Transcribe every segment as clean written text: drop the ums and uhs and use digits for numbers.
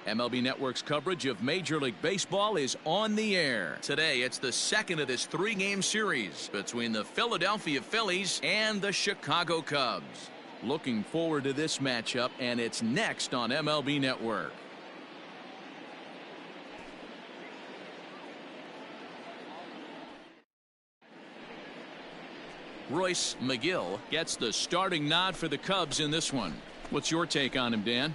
MLB Network's coverage of Major League Baseball is on the air. Today, it's the second of this three-game series between the Philadelphia Phillies and the Chicago Cubs. Looking forward to this matchup, and it's next on MLB Network. Royce McGill gets the starting nod for the Cubs in this one. What's your take on him, Dan?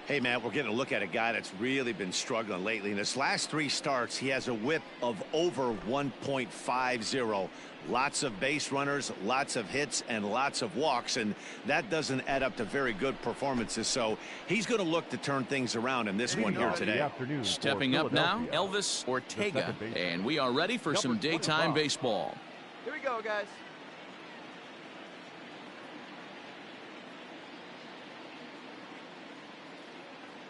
Hey, Matt, we're getting a look at a guy that's really been struggling lately. In his last three starts, he has a whip of over 1.50. Lots of base runners, lots of hits, and lots of walks, and that doesn't add up to very good performances. So he's going to look to turn things around in this one here today. Stepping up now, Elvis Ortega, and we are ready for some daytime baseball. Here we go, guys.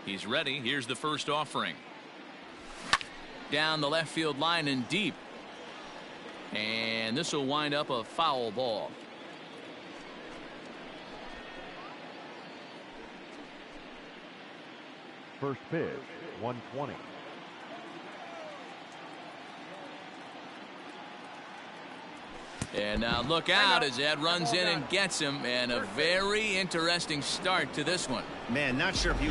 He's ready. Here's the first offering. Down the left field line and deep. And this will wind up a foul ball. First pitch, 120. And now look out as Ed runs in and gets him. And a very interesting start to this one. Man, not sure if you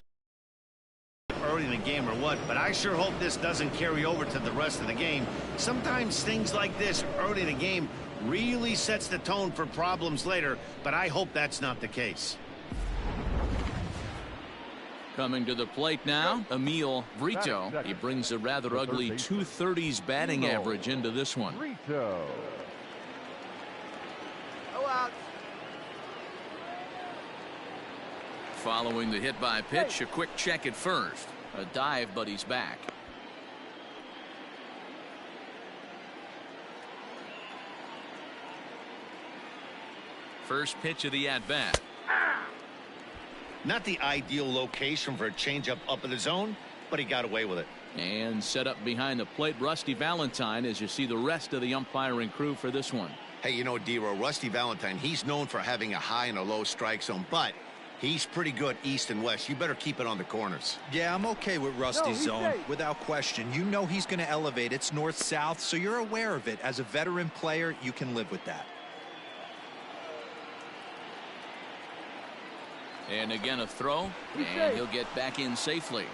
early in the game or what, but I sure hope this doesn't carry over to the rest of the game. Sometimes things like this early in the game really sets the tone for problems later, but I hope that's not the case. Coming to the plate now, Emil Brito. He brings a rather ugly 230s batting average into this one. Brito. Oh, out. Following the hit by pitch, a quick check at first. A dive, but he's back. First pitch of the at-bat. Not the ideal location for a changeup up in the zone, but he got away with it. And set up behind the plate, Rusty Valentine, as you see the rest of the umpiring crew for this one. Hey, you know, D-Row, Rusty Valentine, he's known for having a high and a low strike zone, but he's pretty good east and west. You better keep it on the corners. Yeah, I'm okay with Rusty's zone, without question. You know he's going to elevate. It's north-south, so you're aware of it. As a veteran player, you can live with that. And again a throw, and he'll get back in safely.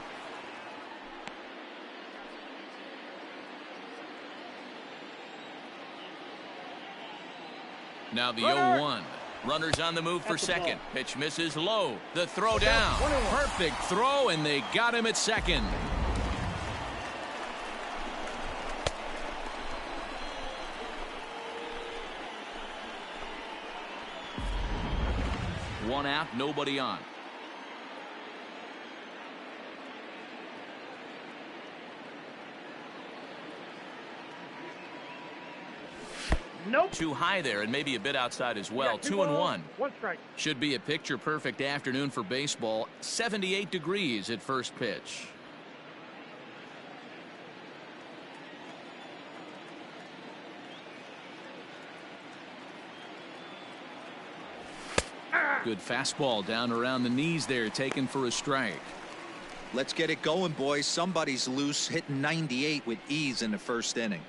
Now the 0-1. Runners on the move for second. Pitch misses low. The throw down. Perfect throw, and they got him at second. One out, nobody on. Nope. Too high there, and maybe a bit outside as well. 2-1. One strike. Should be a picture-perfect afternoon for baseball. 78 degrees at first pitch. Good fastball down around the knees there, taken for a strike. Let's get it going, boys. Somebody's loose, hitting 98 with ease in the first inning.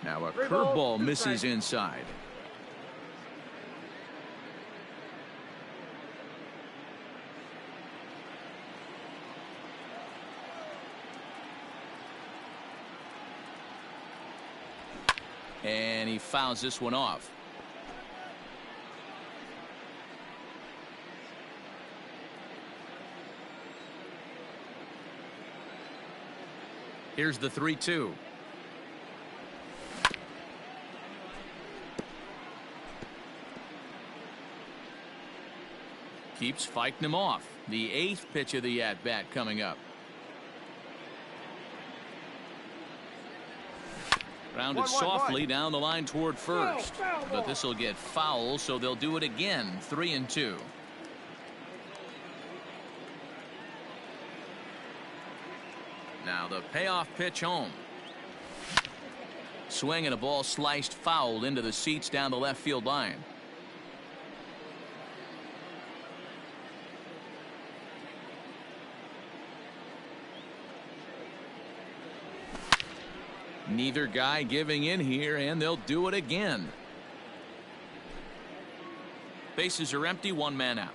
Now a curveball misses inside. And he fouls this one off. Here's the 3-2. Keeps fighting him off. The 8th pitch of the at-bat coming up. Grounded softly down the line toward first. But this will get foul, so they'll do it again. 3-2. Now the payoff pitch home. Swing and a ball sliced foul into the seats down the left field line. Neither guy giving in here, and they'll do it again. Bases are empty, one man out.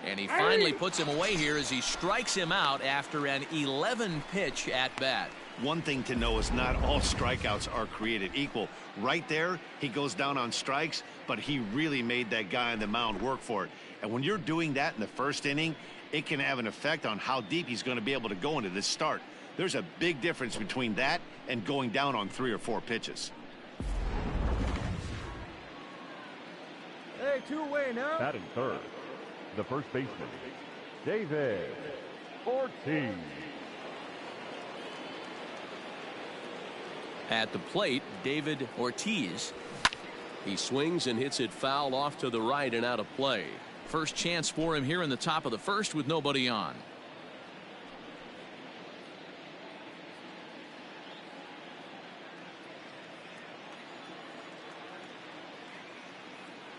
And he finally puts him away here as he strikes him out after an 11-pitch at bat. One thing to know is not all strikeouts are created equal. Right there, he goes down on strikes, but he really made that guy on the mound work for it. And when you're doing that in the first inning, it can have an effect on how deep he's going to be able to go into this start. There's a big difference between that and going down on 3 or 4 pitches. Hey, 2 away now. Batting third, the first baseman, David Ortiz. At the plate, David Ortiz. He swings and hits it foul off to the right and out of play. First chance for him here in the top of the first with nobody on.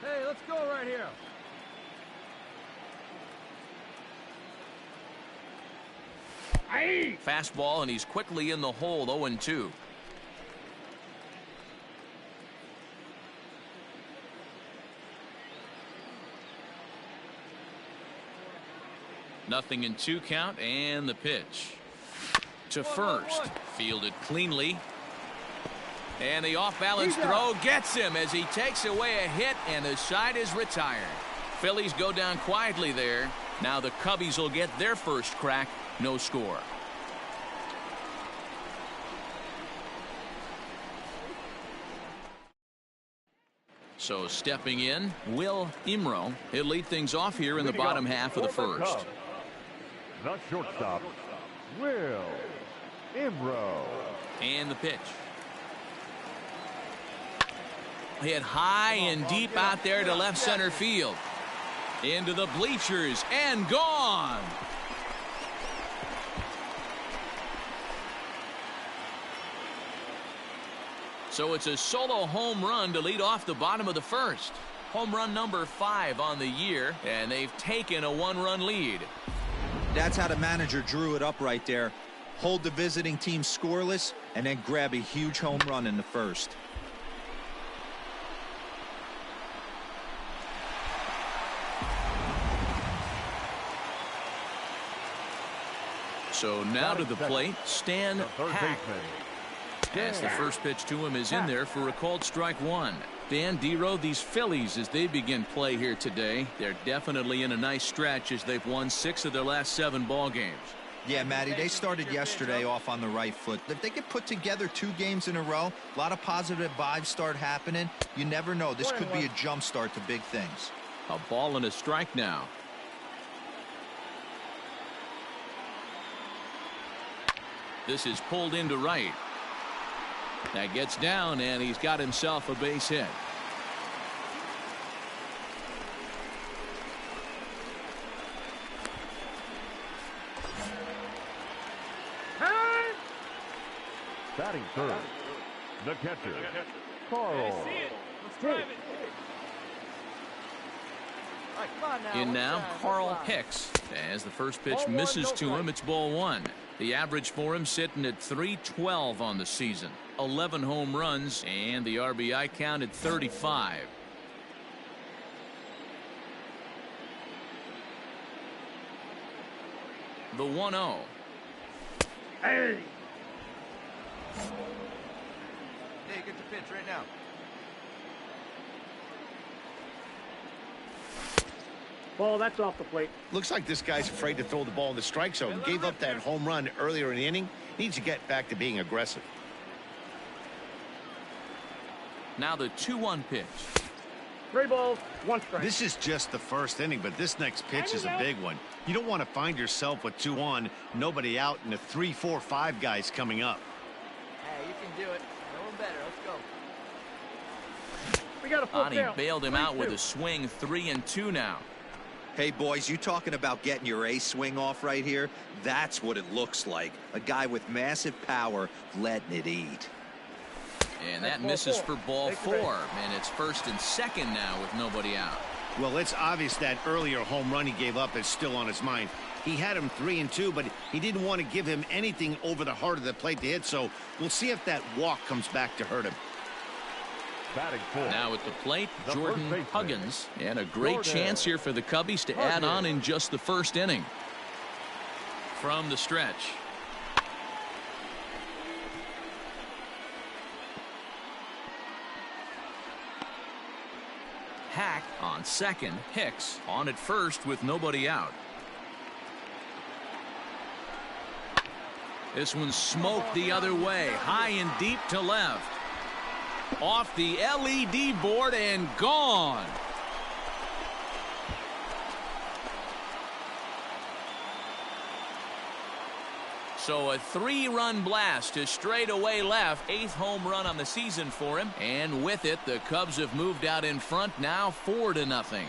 Hey, let's go right here. Fastball, and he's quickly in the hole. 0-2. Nothing in 2 count, and the pitch to first. Fielded cleanly. And the off-balance throw gets him as he takes away a hit, and the side is retired. Phillies go down quietly there. Now the Cubbies will get their first crack. No score. So stepping in, Will Imro. He'll lead things off here in the bottom half of the first. The shortstop, Will Imro. And the pitch. Hit high and deep out there to left center field. Into the bleachers and gone. So it's a solo home run to lead off the bottom of the first. Home run number 5 on the year, and they've taken a 1-run lead. That's how the manager drew it up right there. Hold the visiting team scoreless and then grab a huge home run in the first. So now to the plate, Stan Hack. As the first pitch to him is in there for a called strike 1. Dan Dero, these Phillies, as they begin play here today, they're definitely in a nice stretch as they've won 6 of their last 7 ball games. Yeah, Matty, they started yesterday off on the right foot. If they could put together 2 games in a row, a lot of positive vibes start happening. You never know. This could be a jump start to big things. A ball and a strike now. This is pulled into right. That gets down, and he's got himself a base hit. Batting third, the catcher, Carl. In now, Carl Hicks. As the first pitch misses to him, it's ball 1. The average for him sitting at .312 on the season. 11 home runs, and the RBI count at 35. The 1-0. Hey, get the pitch right now. Ball, that's off the plate. Looks like this guy's afraid to throw the ball in the strike zone. Gave up that home run earlier in the inning. Needs to get back to being aggressive. Now the 2-1 pitch. 3 balls, 1 strike. This is just the first inning, but this next pitch is a big one. You don't want to find yourself with 2 on, nobody out, and the 3, 4, 5 guys coming up. Hey, you can do it. No one better. Let's go. We got a full Ani count. bailed him out with 3-2. a swing. 3-2 now. Hey, boys, you talking about getting your ace swing off right here? That's what it looks like. A guy with massive power letting it eat. And that misses for ball 4. And it's 1st and 2nd now with nobody out. Well, it's obvious that earlier home run he gave up is still on his mind. He had him 3-2, but he didn't want to give him anything over the heart of the plate to hit, so we'll see if that walk comes back to hurt him. Now at the plate, Jordan Huggins. And a great chance here for the Cubbies to add on in just the 1st inning. From the stretch. Hack on 2nd. Hicks on at 1st with nobody out. This one's smoked the other way. High and deep to left. Off the LED board and gone. So a 3-run blast to straightaway left. 8th home run on the season for him. And with it, the Cubs have moved out in front now 4-0.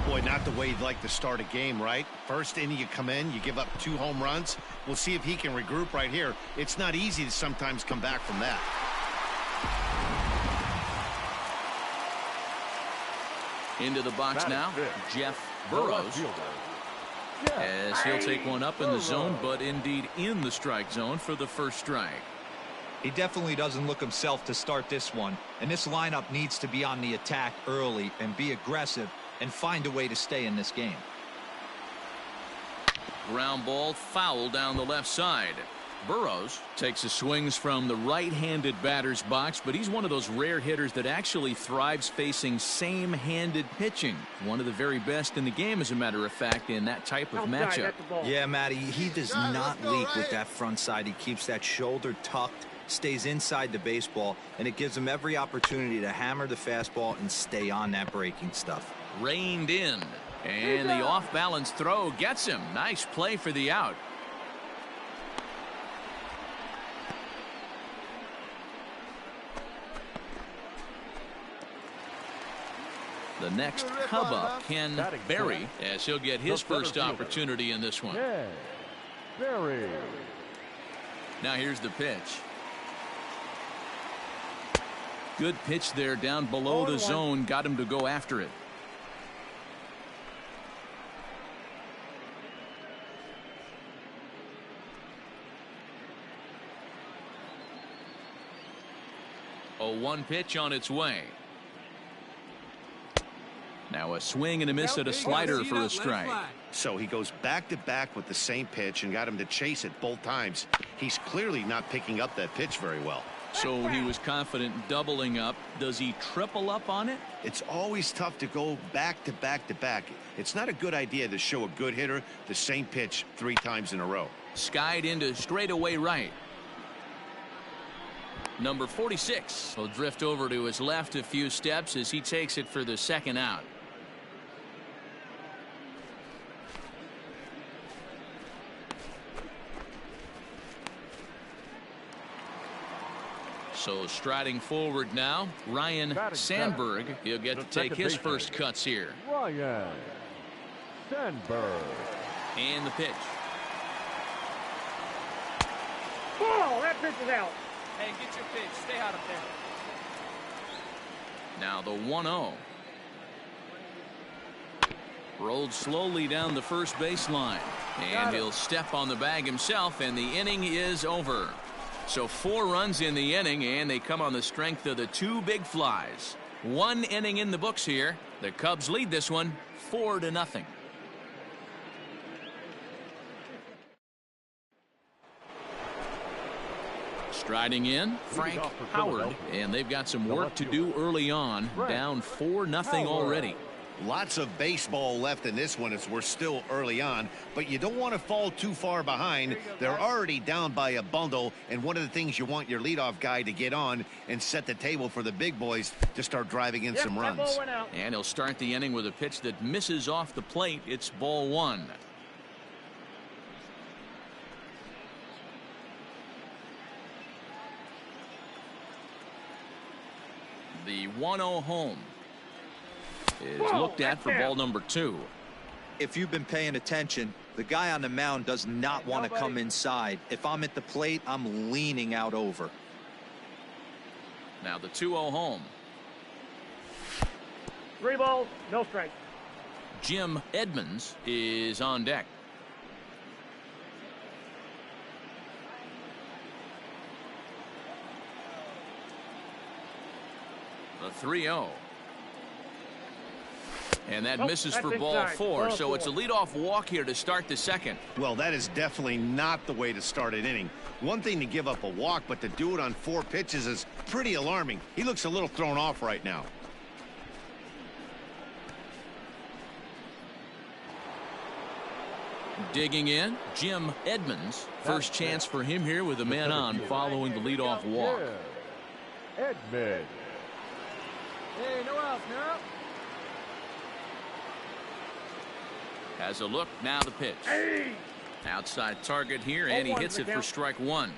Boy, not the way you'd like to start a game, right? First inning, you come in, you give up 2 home runs. We'll see if he can regroup right here. It's not easy to sometimes come back from that. Into the box now, Jeff Burrows. As he'll take one up in the zone, but indeed in the strike zone for the 1st strike. He definitely doesn't look himself to start this one, and this lineup needs to be on the attack early and be aggressive and find a way to stay in this game. Ground ball foul down the left side. Burrows takes his swings from the right-handed batter's box, but he's one of those rare hitters that actually thrives facing same-handed pitching. One of the very best in the game, as a matter of fact, in that type of matchup. Yeah, Matty, he does not leak with that front side. He keeps that shoulder tucked, stays inside the baseball, and it gives him every opportunity to hammer the fastball and stay on that breaking stuff. Reined in, and the off-balance throw gets him. Nice play for the out. The next Cub up, Ken Berry, as he'll get his first opportunity in this one. Berry. Now here's the pitch. Good pitch there down below the zone, got him to go after it. A 1 pitch on its way. Now a swing and a miss at a slider for a strike. So he goes back-to-back with the same pitch and got him to chase it both times. He's clearly not picking up that pitch very well. So he was confident doubling up. Does he triple up on it? It's always tough to go back-to-back-to-back. It's not a good idea to show a good hitter the same pitch 3 times in a row. Skied into straightaway right. Number 46 will drift over to his left a few steps as he takes it for the 2nd out. So striding forward now, Ryan Sandberg. He'll get to take his first cuts here. Ryan Sandberg. And the pitch. Ball, that pitch is out. Hey, get your pitch. Stay out of there. Now the 1-0. Rolled slowly down the first baseline. And he'll step on the bag himself, and the inning is over. So 4 runs in the inning, and they come on the strength of the 2 big flies. 1 inning in the books here. The Cubs lead this one 4-0. Striding in, Frank Howard, and they've got some work to do early on. Down 4-0 already. Lots of baseball left in this one as we're still early on, but you don't want to fall too far behind. They're already down by a bundle, and one of the things you want your leadoff guy to get on and set the table for the big boys to start driving in some runs. And he'll start the inning with a pitch that misses off the plate. It's ball 1. The 1-0 home. is looked at for ball number 2. If you've been paying attention, the guy on the mound does not want to come inside. If I'm at the plate, I'm leaning out over. Now the 2-0 home. 3 balls, no strike. Jim Edmonds is on deck. The 3-0. And that misses for ball 4, so it's a leadoff walk here to start the second. Well, that is definitely not the way to start an inning. One thing to give up a walk, but to do it on 4 pitches is pretty alarming. He looks a little thrown off right now. Digging in, Jim Edmonds. First chance for him here with a man on following the leadoff walk. Edmonds. Hey, no outs, no. Has a look, now the pitch. Outside target here, and he hits it for strike 1.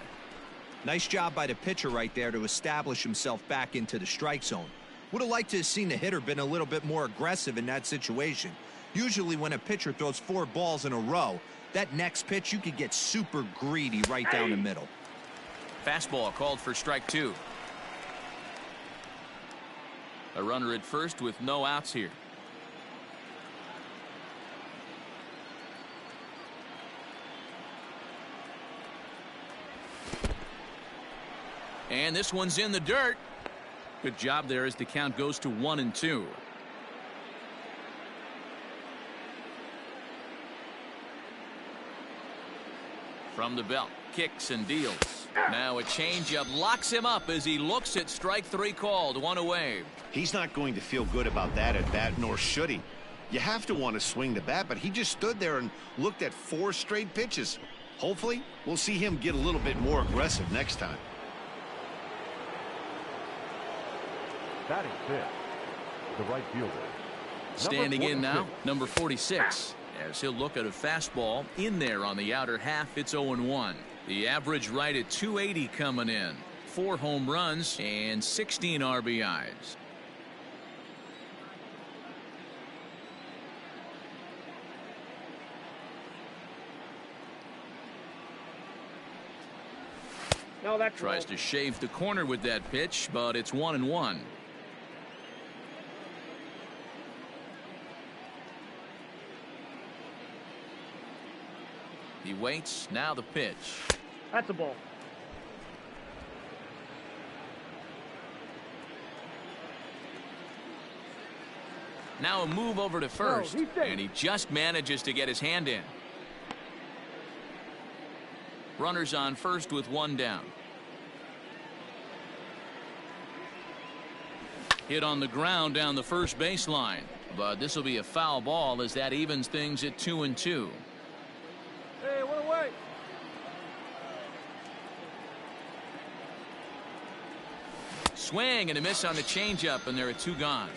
Nice job by the pitcher right there to establish himself back into the strike zone. Would have liked to have seen the hitter been a little bit more aggressive in that situation. Usually when a pitcher throws 4 balls in a row, that next pitch you could get super greedy right down the middle. Fastball called for strike 2. A runner at first with no outs here. And this one's in the dirt. Good job there as the count goes to 1-2. From the belt, kicks and deals. Now a changeup locks him up as he looks at strike 3 called. 1 away. He's not going to feel good about that at bat, nor should he. You have to want to swing the bat, but he just stood there and looked at 4 straight pitches. Hopefully, we'll see him get a little bit more aggressive next time. Batting 5th, the right fielder. Standing in now, number 46. As he'll look at a fastball in there on the outer half. It's 0-1. The average right at 280 coming in. 4 home runs and 16 RBIs. No, that tries to shave the corner with that pitch, but it's 1-1. He waits. Now the pitch. That's a ball. Now a move over to first, and he just manages to get his hand in. Runners on first with 1 down. Hit on the ground down the first baseline, but this will be a foul ball as that evens things at 2-2. Hey, 1 away. Swing and a miss on the changeup, and there are 2 gone.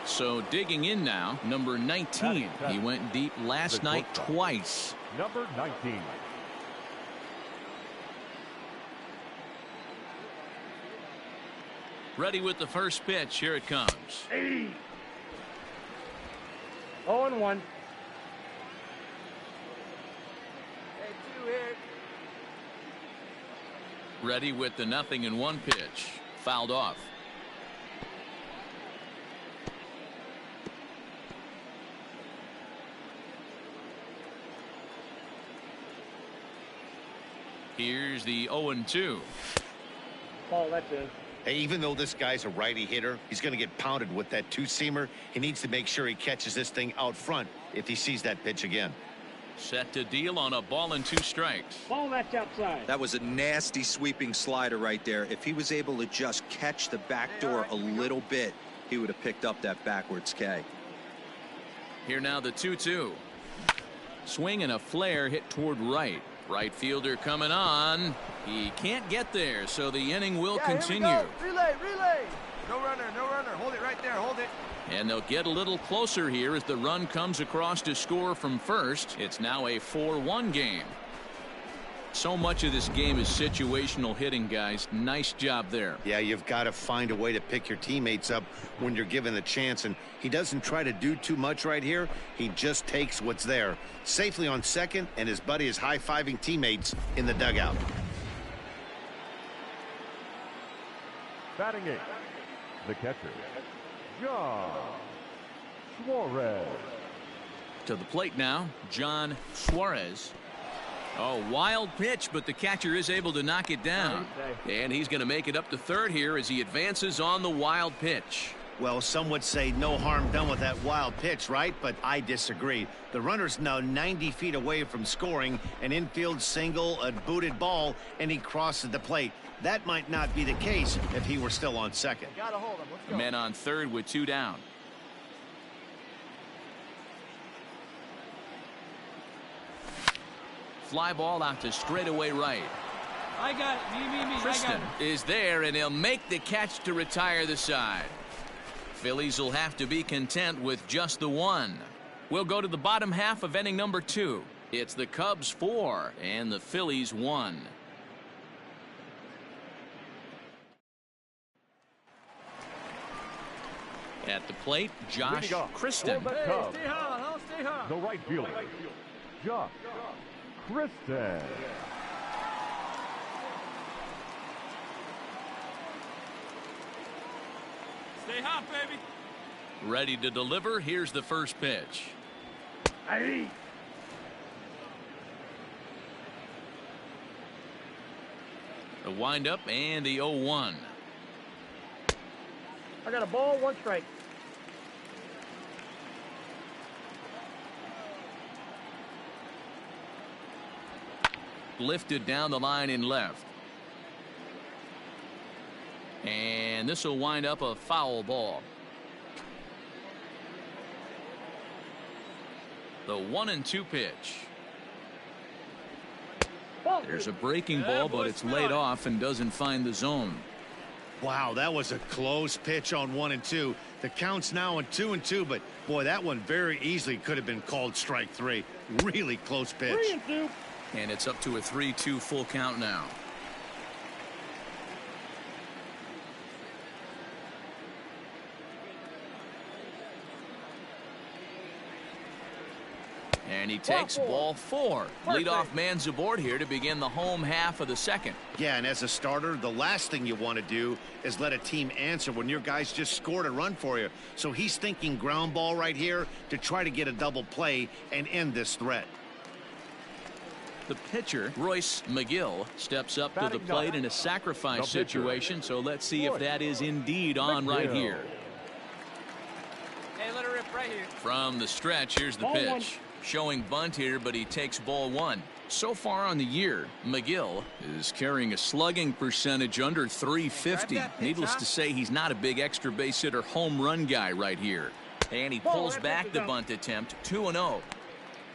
So digging in now, number 19. He went deep last night twice. Number 19. Ready with the first pitch. Here it comes. 0-1. Hey, 2 here. Ready with the 0-1 pitch. Fouled off. Here's the 0-2. Ball, that's it. Hey, even though this guy's a righty hitter, he's going to get pounded with that 2-seamer. He needs to make sure he catches this thing out front if he sees that pitch again. Set to deal on a ball and 2 strikes. Ball, that's outside. That was a nasty sweeping slider right there. If he was able to just catch the back door a little bit, he would have picked up that backwards K. Here now the 2-2. Swing and a flare hit toward right. Right fielder coming on. He can't get there, so the inning will continue. Relay, relay. No runner, no runner. Hold it right there. Hold it. And they'll get a little closer here as the run comes across to score from first. It's now a 4-1 game. So much of this game is situational hitting, guys. Nice job there. Yeah, you've got to find a way to pick your teammates up when you're given the chance, and he doesn't try to do too much right here. He just takes what's there. Safely on second, and his buddy is high-fiving teammates in the dugout. Batting eighth, the catcher, John Suarez. To the plate now, John Suarez. Oh, wild pitch, but the catcher is able to knock it down. And he's going to make it up to third here as he advances on the wild pitch. Well, some would say no harm done with that wild pitch, right? But I disagree. The runner's now 90 feet away from scoring an infield single, a booted ball, and he crosses the plate. That might not be the case if he were still on second. Gotta hold him. Let's go. Men on third with 2 down. Fly ball out to straightaway right. I got it. Me. Kristen is there, and he'll make the catch to retire the side. Phillies will have to be content with just the one. We'll go to the bottom half of inning number 2. It's the Cubs 4 and the Phillies 1. At the plate, Josh Kristen. For the Cubs, Stay hard. Stay hard. the right fielder, Josh Kristen. Stay hot, baby. Ready to deliver. Here's the first pitch. Hey. The windup and the 0-1. I got a ball, 1 strike. Lifted down the line in left. And this will wind up a foul ball. The 1-2 pitch. There's a breaking ball, but it's laid off and doesn't find the zone. Wow, that was a close pitch on 1 and 2. The count's now on 2 and 2, but boy, that one very easily could have been called strike 3. Really close pitch. 3 and 2. And it's up to a 3-2 full count now. And he takes ball 4. Leadoff man's aboard here to begin the home half of the second. Yeah, and as a starter, the last thing you want to do is let a team answer when your guys just scored a run for you. So he's thinking ground ball right here to try to get a double play and end this threat. The pitcher, Royce McGill, steps up to the plate in a sacrifice situation. So let's see if that is indeed on right here. Hey, let her rip right here. From the stretch, here's the Ball pitch. 1. Showing bunt here, but he takes ball 1. So far on the year, McGill is carrying a slugging percentage under 350. Needless to say, he's not a big extra base hitter home run guy right here. And he pulls back the bunt attempt, 2-0.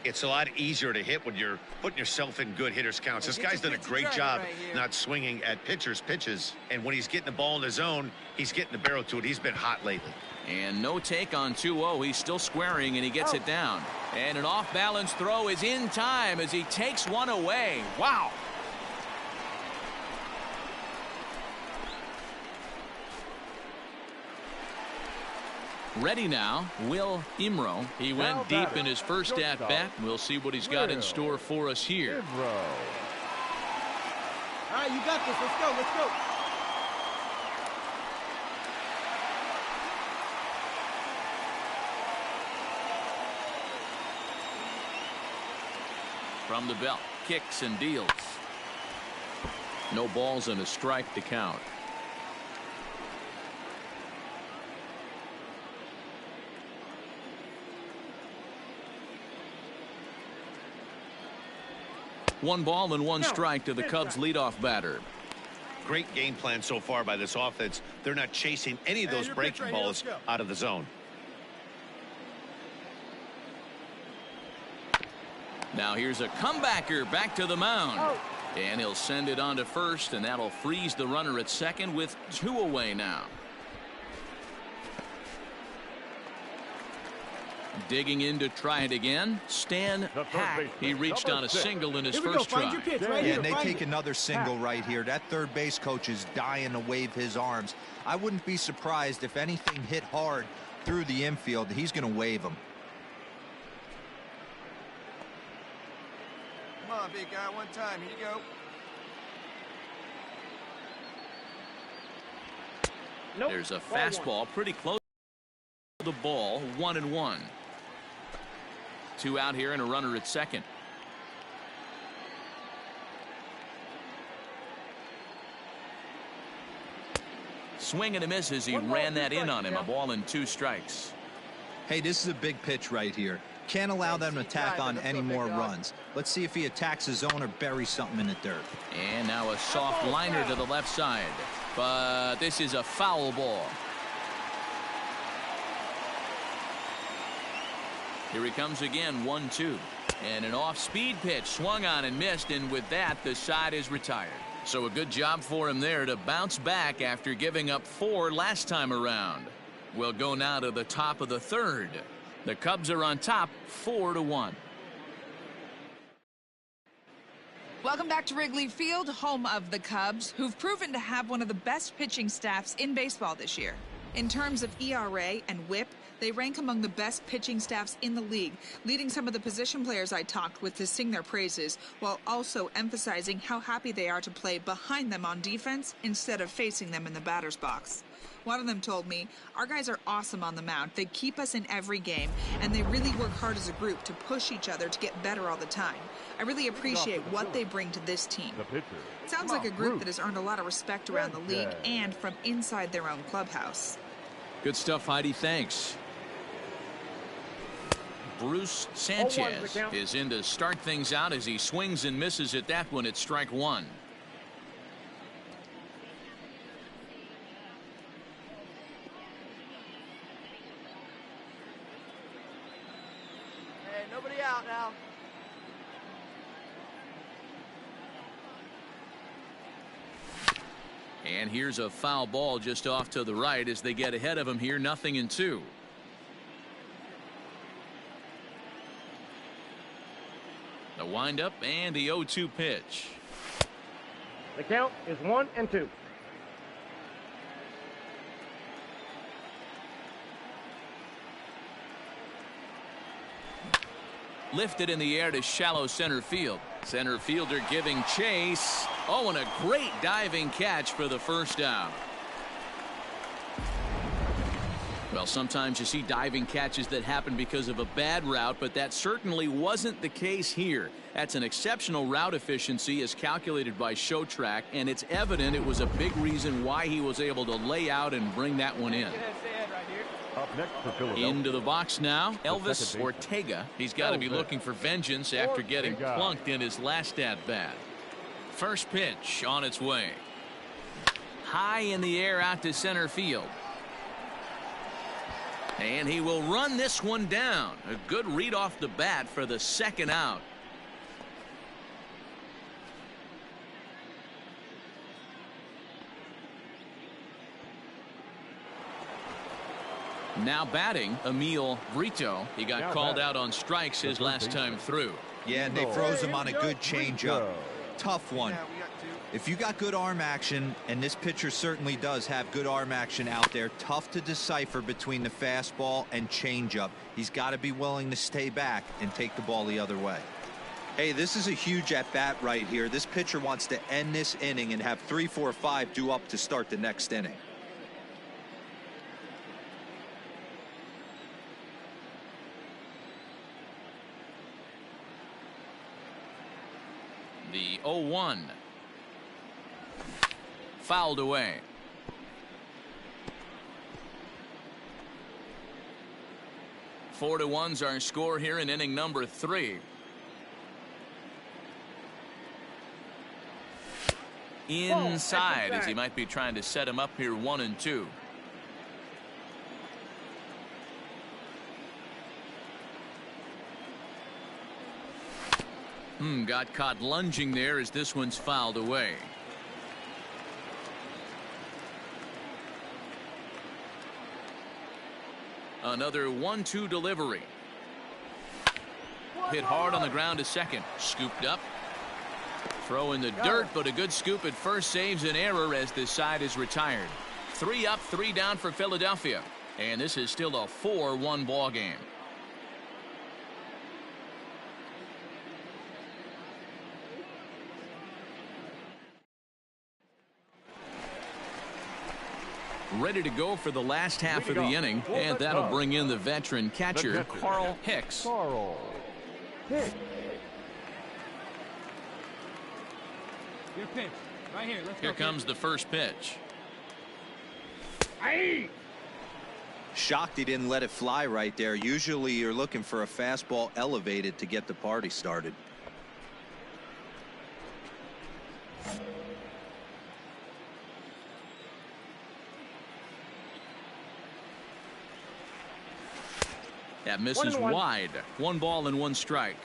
It's a lot easier to hit when you're putting yourself in good hitters counts. This guy's done a great job not swinging at pitchers' pitches. And when he's getting the ball in the zone, he's getting the barrel to it. He's been hot lately. And no take on 2-0. He's still squaring, and he gets it down. And an off-balance throw is in time as he takes one away. Wow. Ready now, Will Imro. He went deep in his first at-bat. We'll see what he's got in store for us here. Imro. All right, you got this. Let's go. Let's go. From the belt, kicks and deals. No balls and a strike to count. One ball and one strike to the Cubs leadoff batter. Great game plan so far by this offense. They're not chasing any of those breaking balls out of the zone. Now here's a comebacker back to the mound. And he'll send it on to first, and that'll freeze the runner at second with 2 away now. Digging in to try it again. Stan Hack. He reached on a single in his first try. Yeah, and they take another single right here. That third base coach is dying to wave his arms. I wouldn't be surprised if anything hit hard through the infield. He's going to wave them. Come on, big guy, one time. Here you go. Nope. There's a Ball fastball pretty close to the ball. 1-1. 2 out here and a runner at second. Swing and a miss as he ran that in on him. A ball and 2 strikes. Hey, this is a big pitch right here. Can't allow them to attack on any more runs. Let's see if he attacks his zone or buries something in the dirt. And now a soft liner to the left side. But this is a foul ball. Here he comes again, 1-2. And an off-speed pitch swung on and missed, and with that, the side is retired. So a good job for him there to bounce back after giving up 4 last time around. We'll go now to the top of the third. The Cubs are on top, 4-1. Welcome back to Wrigley Field, home of the Cubs, who've proven to have one of the best pitching staffs in baseball this year. In terms of ERA and WHIP, they rank among the best pitching staffs in the league, leading some of the position players I talked with to sing their praises, while also emphasizing how happy they are to play behind them on defense instead of facing them in the batter's box. One of them told me, "Our guys are awesome on the mound. They keep us in every game, and they really work hard as a group to push each other to get better all the time. I really appreciate what they bring to this team." Sounds like a group that has earned a lot of respect around the league and from inside their own clubhouse. Good stuff, Heidi. Thanks. Bruce Sanchez is in to start things out as he swings and misses at that one at strike 1. Hey, nobody out now. And here's a foul ball just off to the right as they get ahead of him here. 0-2. The windup and the 0-2 pitch. The count is 1-2. Lifted in the air to shallow center field. Center fielder giving chase. Oh, and a great diving catch for the first out. Well, sometimes you see diving catches that happen because of a bad route, but that certainly wasn't the case here. That's an exceptional route efficiency as calculated by ShowTrack, and it's evident it was a big reason why he was able to lay out and bring that one in. Up next for Philadelphia. Into the box now, Elvis Ortega. He's got to be looking for vengeance after getting plunked in his last at-bat. First pitch on its way. High in the air out to center field. And he will run this one down. A good read off the bat for the second out. Now batting, Emil Brito. He got called out on strikes his last time through. Yeah, and they froze him on a good changeup. Tough one. If you got good arm action, and this pitcher certainly does have good arm action out there, tough to decipher between the fastball and changeup. He's got to be willing to stay back and take the ball the other way. Hey, this is a huge at-bat right here. This pitcher wants to end this inning and have 3, 4, 5 due up to start the next inning. The 0-1. Fouled away. Four to 1's our score here in inning number 3. Inside as he might be trying to set him up here 1-2. Got caught lunging there as this one's fouled away. Another 1-2 delivery. hit hard on the ground to second. Scooped up. Throw in the dirt, but a good scoop at first saves an error as this side is retired. 3 up, 3 down for Philadelphia. And this is still a 4-1 ball game. Ready to go for the last half of the inning, and that'll bring in the veteran catcher, Carl Hicks. Carl Hicks. Your pitch. Right here. Let's go. Here comes the first pitch. Aye. Shocked he didn't let it fly right there. Usually you're looking for a fastball elevated to get the party started. That misses wide. 1 ball and 1 strike.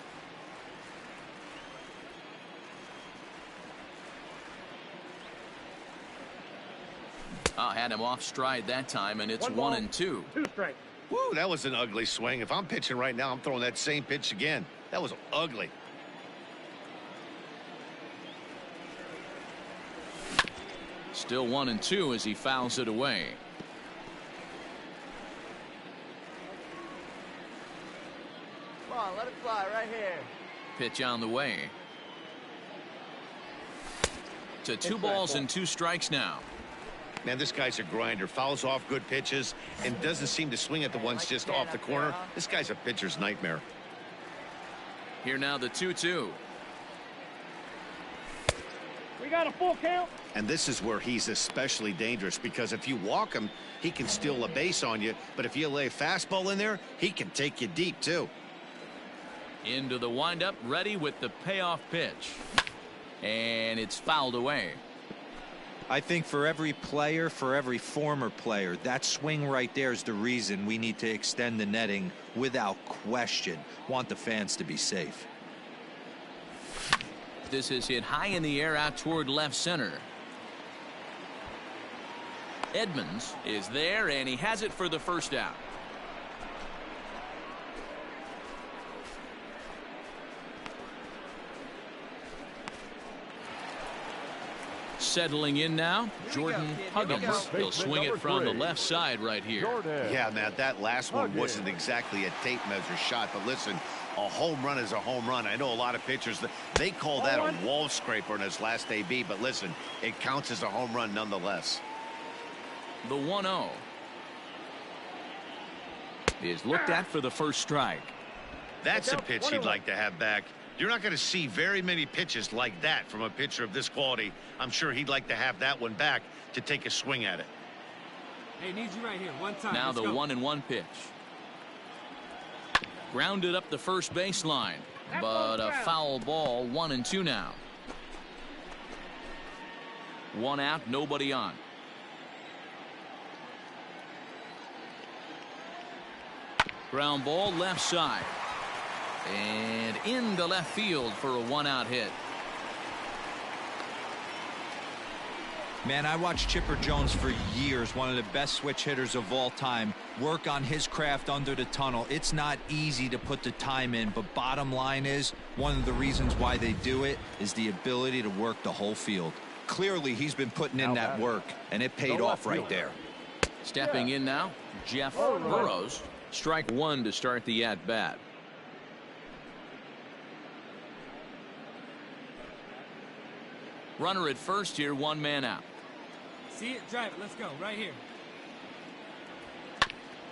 Had him off stride that time, and it's 1 and 2. 2 strikes. Woo, that was an ugly swing. If I'm pitching right now, I'm throwing that same pitch again. That was ugly. Still 1 and 2 as he fouls it away. Come on, let it fly right here. Pitch on the way. To 2 balls and 2 strikes now. Man, this guy's a grinder. Fouls off good pitches and doesn't seem to swing at the ones just off the corner. This guy's a pitcher's nightmare. Here now the 2-2. We got a full count. And this is where he's especially dangerous, because if you walk him, he can steal a base on you. But if you lay a fastball in there, he can take you deep, too. Into the windup, ready with the payoff pitch. And it's fouled away. I think for every player, for every former player, that swing right there is the reason we need to extend the netting without question. Want the fans to be safe. This is hit high in the air out toward left center. Edmonds is there, and he has it for the first out. Settling in now, Jordan Huggins. He'll swing it from the left side right here. Yeah, Matt, that last one wasn't exactly a tape measure shot, but listen, a home run is a home run. I know a lot of pitchers, they call that a wall scraper in his last AB, but listen, it counts as a home run nonetheless. The 1-0 is looked at for the first strike. That's a pitch he'd like to have back. You're not going to see very many pitches like that from a pitcher of this quality. I'm sure he'd like to have that one back to take a swing at it. Hey, need you right here. 1 time. Now the 1-1 pitch. Grounded up the first baseline, but a foul ball. 1-2 now. 1 out, nobody on. Ground ball left side. And into left field for a 1-out hit. Man, I watched Chipper Jones for years, one of the best switch hitters of all time, work on his craft under the tunnel. It's not easy to put the time in, but bottom line is, one of the reasons why they do it is the ability to work the whole field. Clearly, he's been putting in that work, and it paid off right there. Stepping in now, Jeff Burrows. Strike 1 to start the at-bat. Runner at first here, 1 man out. See it, drive it. Let's go. Right here.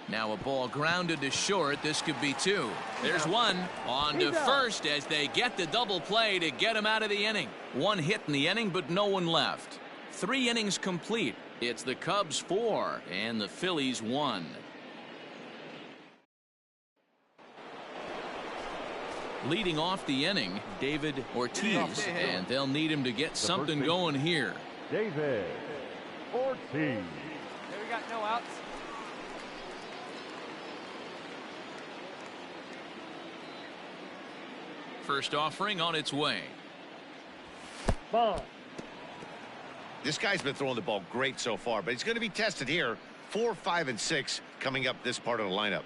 Now a ball grounded to short. This could be 2. There's 1 on to first as they get the double play to get him out of the inning. 1 hit in the inning, but no one left. 3 innings complete. It's the Cubs 4 and the Phillies 1. Leading off the inning, David Ortiz, and they'll need him to get something going here. David Ortiz. There we got no outs. First offering on its way. Ball. This guy's been throwing the ball great so far, but he's going to be tested here. 4, 5, and 6 coming up this part of the lineup.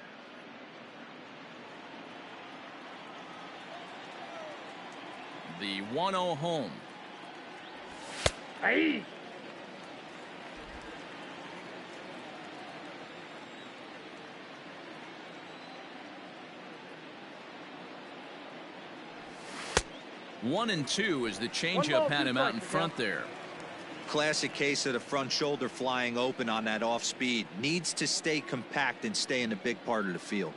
The 1-0 home. Hey. One and two as the changeup had him out in front there. Classic case of the front shoulder flying open on that off speed. Needs to stay compact and stay in the big part of the field.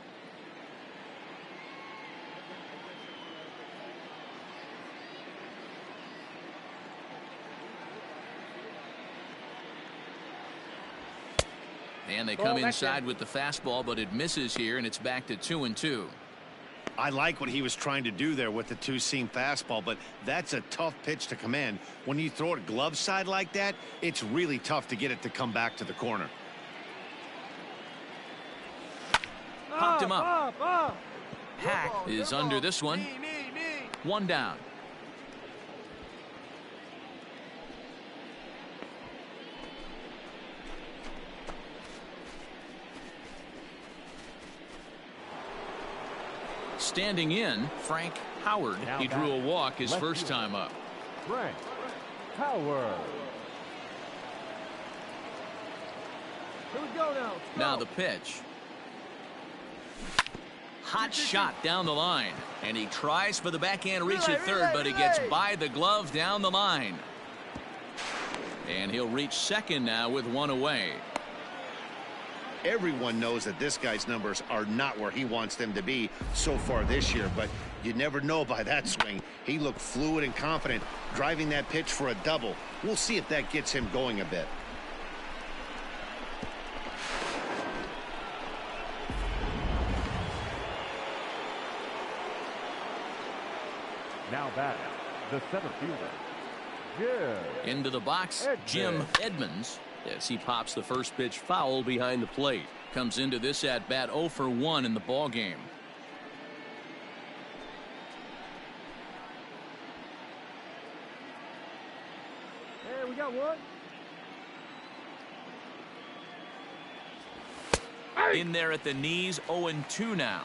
And they come inside with the fastball, but it misses here, and it's back to 2-2. I like what he was trying to do there with the two-seam fastball, but that's a tough pitch to command. When you throw it glove side like that, it's really tough to get it to come back to the corner. Popped him up. Hack is under this one. One down. Standing in, Frank Howard. He drew a walk his first time up. Frank Howard. Here we go now. Now the pitch. Hot shot down the line. And he tries for the backhand reach at third, but he gets by the glove down the line. And he'll reach second now with one away. Everyone knows that this guy's numbers are not where he wants them to be so far this year, but you never know by that swing. He looked fluid and confident driving that pitch for a double. We'll see if that gets him going a bit. Now back, the center fielder, Jim. Into the box, Jim Edmonds, as he pops the first pitch foul behind the plate. Comes into this at bat 0 for 1 in the ball game. Hey, we got one. In there at the knees, 0-2 now.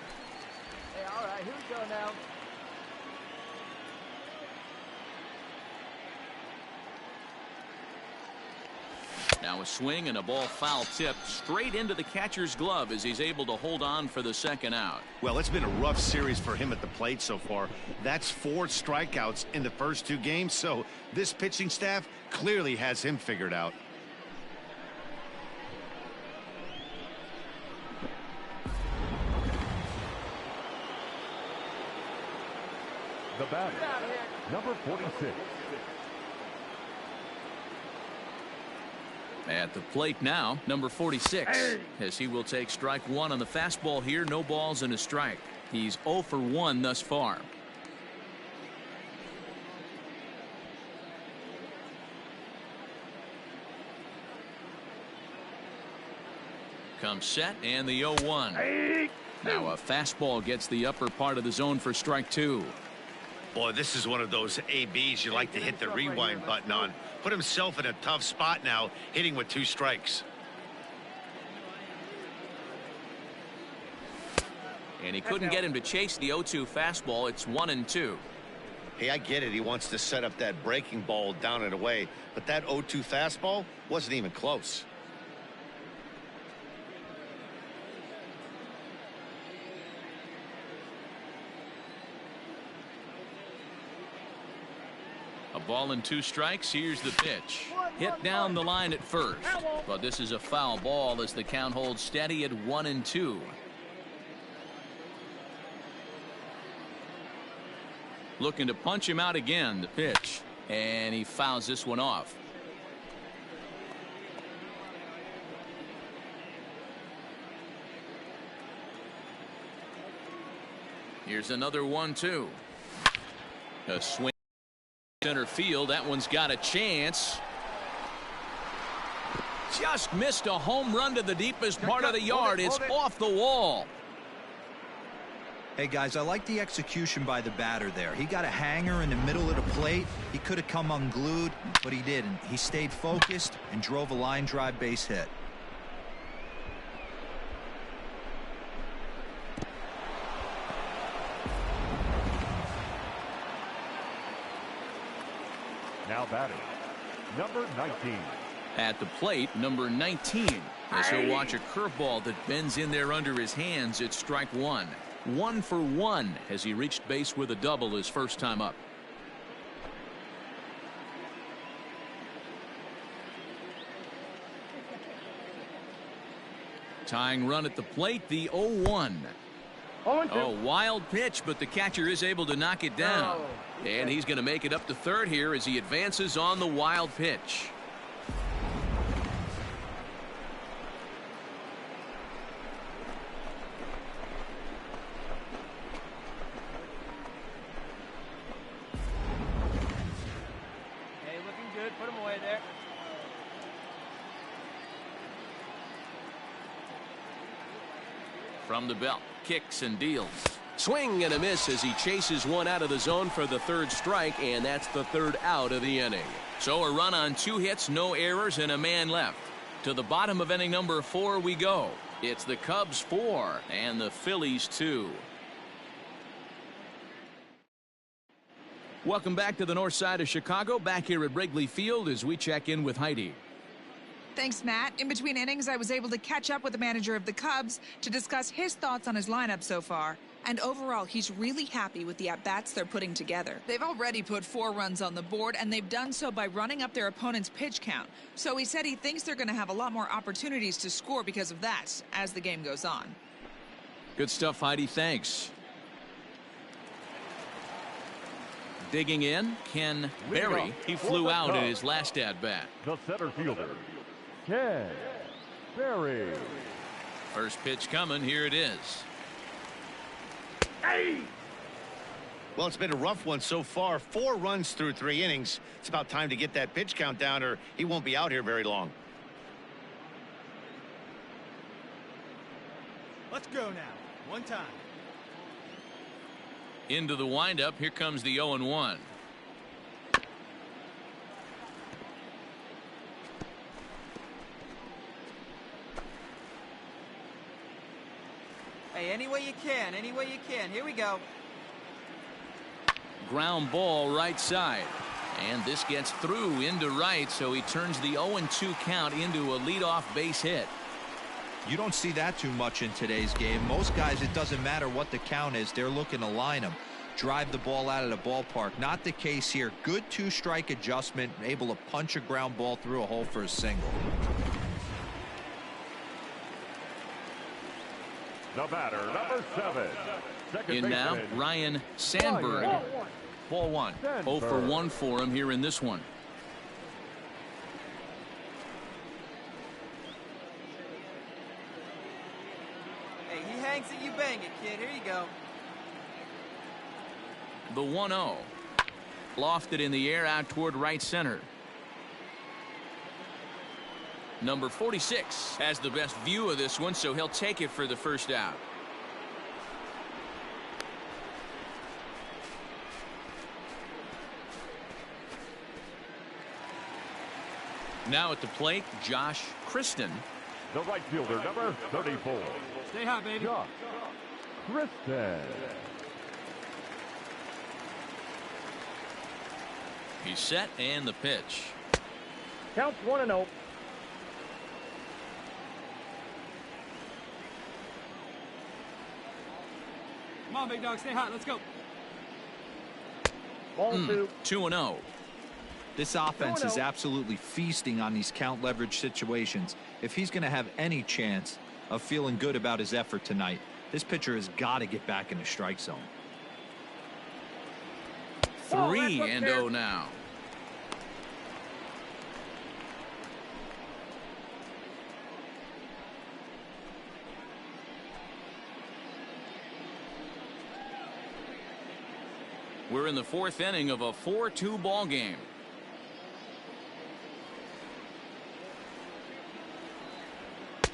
Hey, all right, here we go now. Now a swing and a ball foul tipped straight into the catcher's glove as he's able to hold on for the second out. Well, it's been a rough series for him at the plate so far. That's 4 strikeouts in the first 2 games, so this pitching staff clearly has him figured out. The batter, number 46. At the plate now, number 46, as he will take strike 1 on the fastball here. No balls and a strike. He's 0 for 1 thus far. Comes set and the 0-1. Now a fastball gets the upper part of the zone for strike 2. Boy, this is one of those ABs you like to hit the rewind button on. Put himself in a tough spot now, hitting with 2 strikes. And he couldn't get him to chase the 0-2 fastball. It's 1-2. Hey, I get it. He wants to set up that breaking ball down and away, but that 0-2 fastball wasn't even close. A ball and 2 strikes. Here's the pitch. Hit down the line at first, but this is a foul ball as the count holds steady at 1-2. Looking to punch him out again. The pitch, and he fouls this one off. Here's another 1-2. A swing. Center field. That one's got a chance. Just missed a home run to the deepest part of the yard. It's off the wall. Hey guys, I like the execution by the batter there. He got a hanger in the middle of the plate. He could have come unglued, but he didn't. He stayed focused and drove a line drive base hit. batter, number 19. At the plate, number 19. As he'll watch a curveball that bends in there under his hands. It's strike one. 1 for 1 as he reached base with a double his first time up. Tying run at the plate, the 0-1. Oh, wild pitch, but the catcher is able to knock it down. And he's going to make it up to third here as he advances on the wild pitch. Hey, looking good. Put him away there. From the belt, kicks and deals. Swing and a miss as he chases one out of the zone for the third strike, and that's the third out of the inning. So a run on 2 hits, no errors, and a man left. To the bottom of inning number 4 we go. It's the Cubs 4 and the Phillies 2. Welcome back to the north side of Chicago, back here at Wrigley Field as we check in with Heidi. Thanks, Matt. In between innings, I was able to catch up with the manager of the Cubs to discuss his thoughts on his lineup so far. And overall, he's really happy with the at-bats they're putting together. They've already put 4 runs on the board, and they've done so by running up their opponent's pitch count. So he said he thinks they're going to have a lot more opportunities to score because of that as the game goes on. Good stuff, Heidi. Thanks. Digging in, Ken Berry. He flew out in his last at-bat. The center fielder, Ken Berry. First pitch coming. Here it is. Well, it's been a rough one so far. 4 runs through 3 innings. It's about time to get that pitch count down or he won't be out here very long. Let's go now. One time. Into the windup. Here comes the 0-1. Hey, any way you can. Any way you can. Here we go. Ground ball right side. And this gets through into right, so he turns the 0-2 count into a leadoff base hit. You don't see that too much in today's game. Most guys, it doesn't matter what the count is. They're looking to line them, drive the ball out of the ballpark. Not the case here. Good 2-strike adjustment, able to punch a ground ball through a hole for a single. The batter, number 7. Second In now, baseman, Ryan Sandberg. Ball 1. 0 for 1 for him here in this one. Hey, he hangs it, you bang it, kid. Here you go. The 1-0. Lofted in the air out toward right center. Number 46 has the best view of this one, so he'll take it for the first out. Now at the plate, Josh Kristen. the right fielder, number 34. Stay hot, baby. Josh Kristen. He's set, and the pitch. Counts 1-0. Come on, big dog. Stay hot. Let's go. Ball 2. 2-0. This offense is absolutely feasting on these count leverage situations. If he's going to have any chance of feeling good about his effort tonight, this pitcher has got to get back in the strike zone. 3-0 now. We're in the fourth inning of a 4-2 ball game.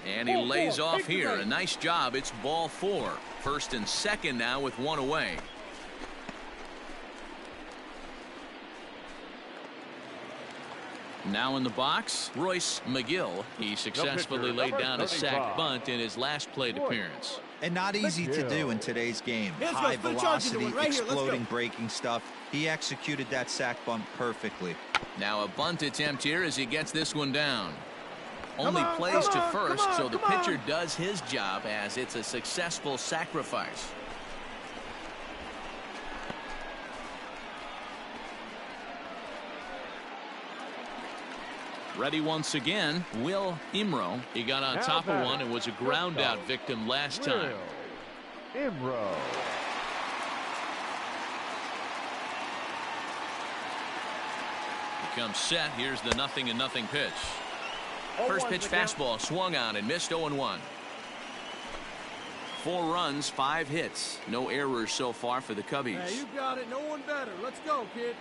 And he lays off here. A nice job. It's ball 4. First and second now with one away. Now in the box, Royce McGill. He successfully laid down a sac bunt in his last plate appearance. And not easy to do in today's game. High velocity, exploding breaking stuff. He executed that sac bunt perfectly. Now a bunt attempt here as he gets this one down. Only plays to first, so the pitcher does his job as it's a successful sacrifice. Ready once again, Will Imro. He got on top of one and was a ground out victim last time. Imro. He comes set. Here's the 0-0 pitch. First pitch fastball swung on and missed 0-1. 4 runs, 5 hits. No errors so far for the Cubbies. Hey, you got it. No one better. Let's go, kid.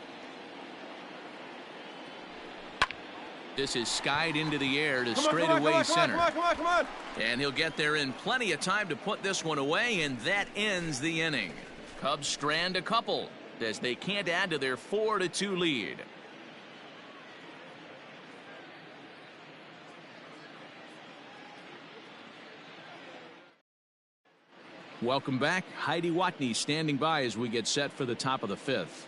This is skied into the air to straightaway center. Come on. And he'll get there in plenty of time to put this one away, and that ends the inning. Cubs strand a couple as they can't add to their 4-2 lead. Welcome back. Heidi Watney standing by as we get set for the top of the 5th.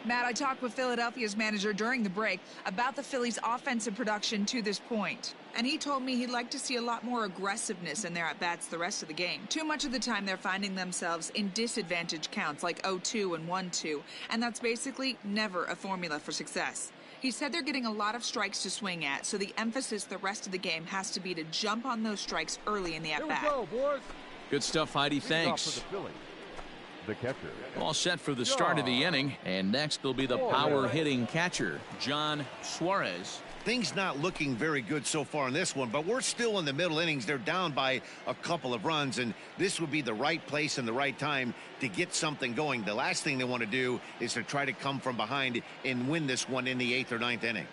Matt, I talked with Philadelphia's manager during the break about the Phillies' offensive production to this point. And he told me he'd like to see a lot more aggressiveness in their at-bats the rest of the game. Too much of the time they're finding themselves in disadvantage counts like 0-2 and 1-2. And that's basically never a formula for success. He said they're getting a lot of strikes to swing at, so the emphasis the rest of the game has to be to jump on those strikes early in the at-bat. Here we go, boys. Good stuff, Heidi. Thanks. The catcher. All set for the start of the inning, and next will be the power-hitting catcher, John Suarez. Things not looking very good so far in this one, but we're still in the middle innings. They're down by a couple of runs, and this would be the right place and the right time to get something going. The last thing they want to do is to try to come from behind and win this one in the 8th or 9th inning.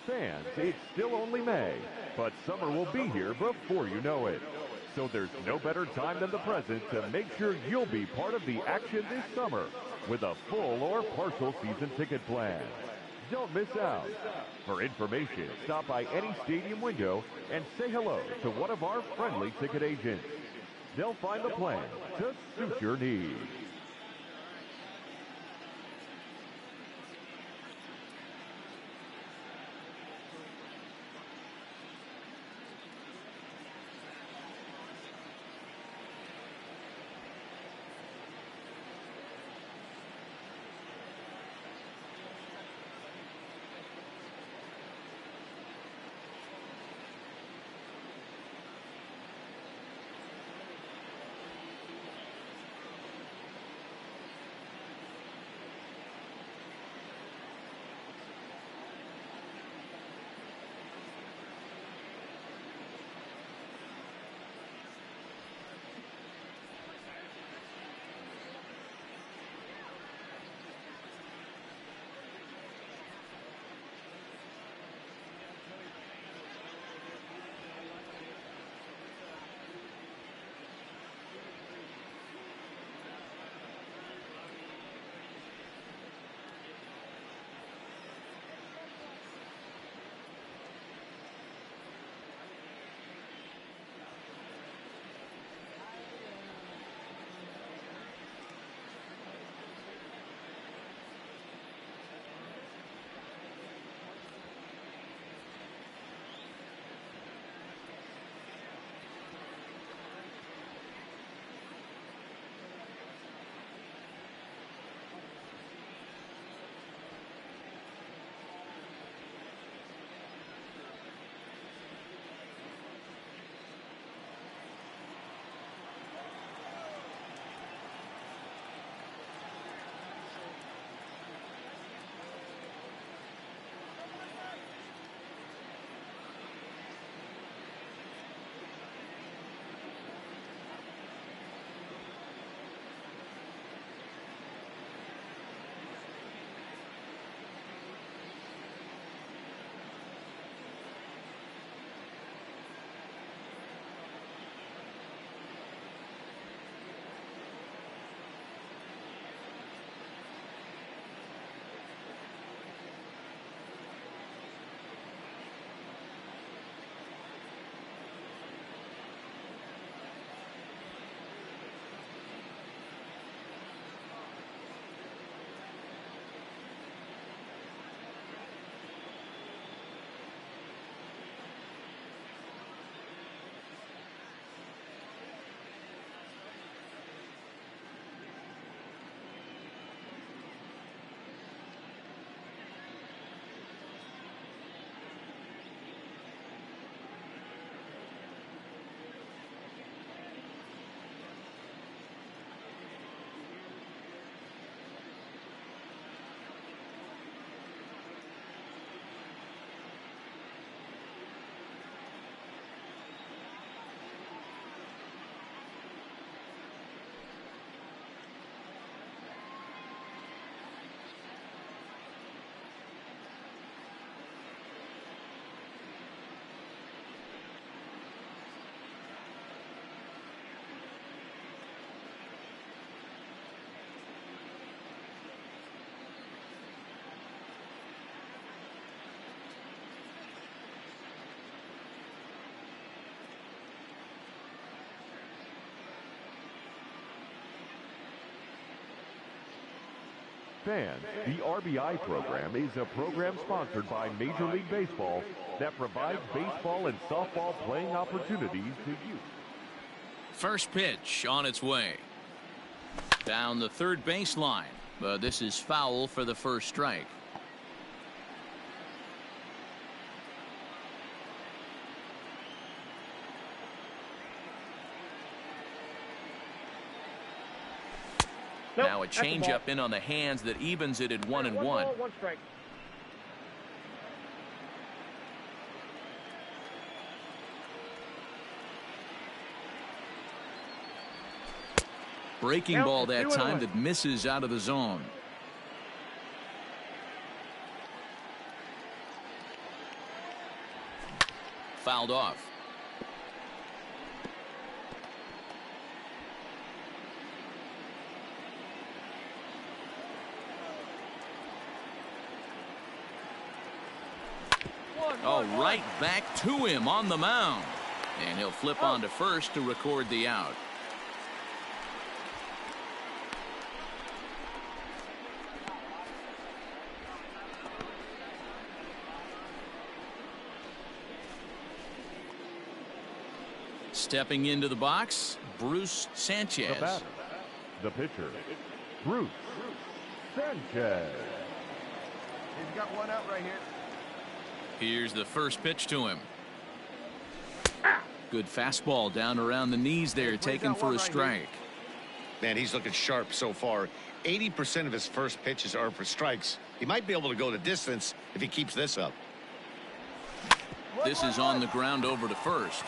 Fans, it's still only May, but summer will be here before you know it. So there's no better time than the present to make sure you'll be part of the action this summer with a full or partial season ticket plan. Don't miss out. For information, stop by any stadium window and say hello to one of our friendly ticket agents. They'll find the plan to suit your needs. Fans, the RBI program is a program sponsored by Major League Baseball that provides baseball and softball playing opportunities to youth. First pitch on its way. Down the third baseline, but this is foul for the first strike. Nope, now a changeup in on the hands that evens it at 1-1. One strike. Breaking ball that time that misses out of the zone. Fouled off. Right back to him on the mound. And he'll flip on to first to record the out. Stepping into the box, Bruce Sanchez. The batter, the pitcher, Bruce Sanchez. He's got one out right here. Here's the first pitch to him. Good fastball down around the knees there, taken for a strike. Man, he's looking sharp so far. 80% of his first pitches are for strikes. He might be able to go the distance if he keeps this up. This is on the ground over to first.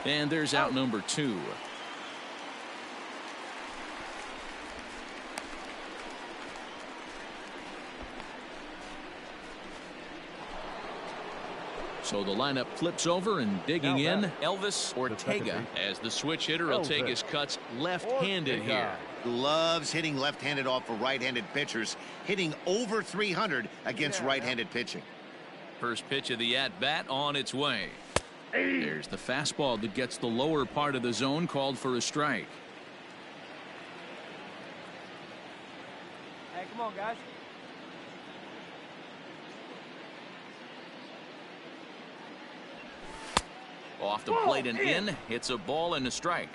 And there's out number 2. So the lineup flips over, and digging in, Elvis Ortega, as the switch hitter will take his cuts left-handed here. Loves hitting left-handed off of right-handed pitchers, hitting over 300 against right-handed pitching. First pitch of the at-bat on its way. There's the fastball that gets the lower part of the zone, called for a strike. Hey, come on, guys. Off the plate and in. It's a ball and a strike.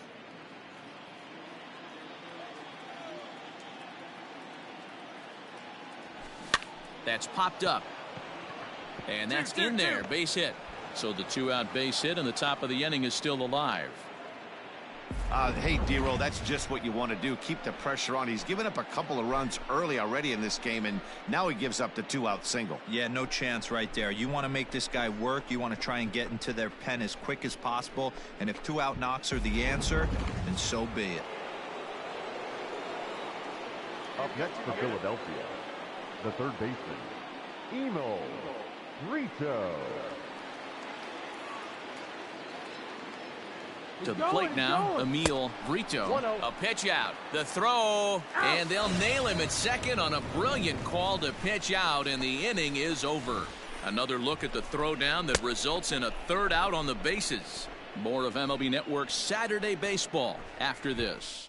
That's popped up. And that's in there. Base hit. So the 2-out base hit, and the top of the inning is still alive. Hey, D-Roll, that's just what you want to do. Keep the pressure on. He's given up a couple of runs early already in this game, and now he gives up the 2-out single. Yeah, no chance right there. You want to make this guy work. You want to try and get into their pen as quick as possible. And if 2-out knocks are the answer, then so be it. Up next for Philadelphia, the third baseman, Emil Brito. To the plate now, Emil Brito. A pitch out. The throw. And they'll nail him at second on a brilliant call to pitch out, and the inning is over. Another look at the throwdown that results in a third out on the bases. More of MLB Network's Saturday Baseball after this.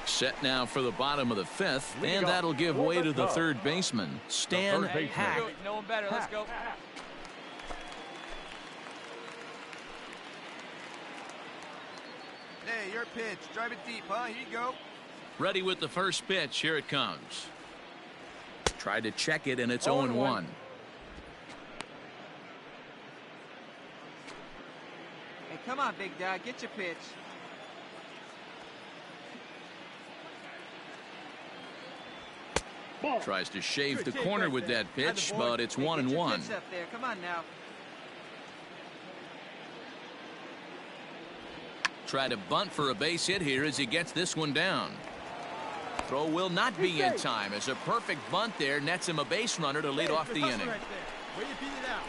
Set now for the bottom of the 5th, and that'll give way to the third baseman, Stan Hack. No one better. Let's go. Hey, your pitch. Drive it deep, huh? Here you go. Ready with the first pitch. Here it comes. Tried to check it, and it's 0-1. Hey, come on, big dog. Get your pitch. Tries to shave the corner with that pitch, but it's 1-1. Come on now. Try to bunt for a base hit here as he gets this one down. Throw will not be in time, as a perfect bunt there nets him a base runner to lead off the inning. Right there. Way you beat it out.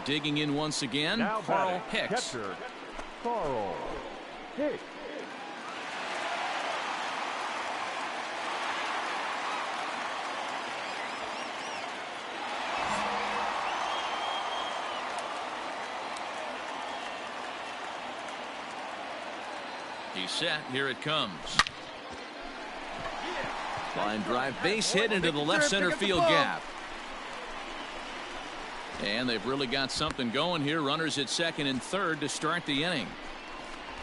Digging in once again, Carl Hicks. Catcher, Carl Hicks. He's set. Here it comes. Line drive, base hit into the left center field gap. And they've really got something going here. Runners at second and third to start the inning.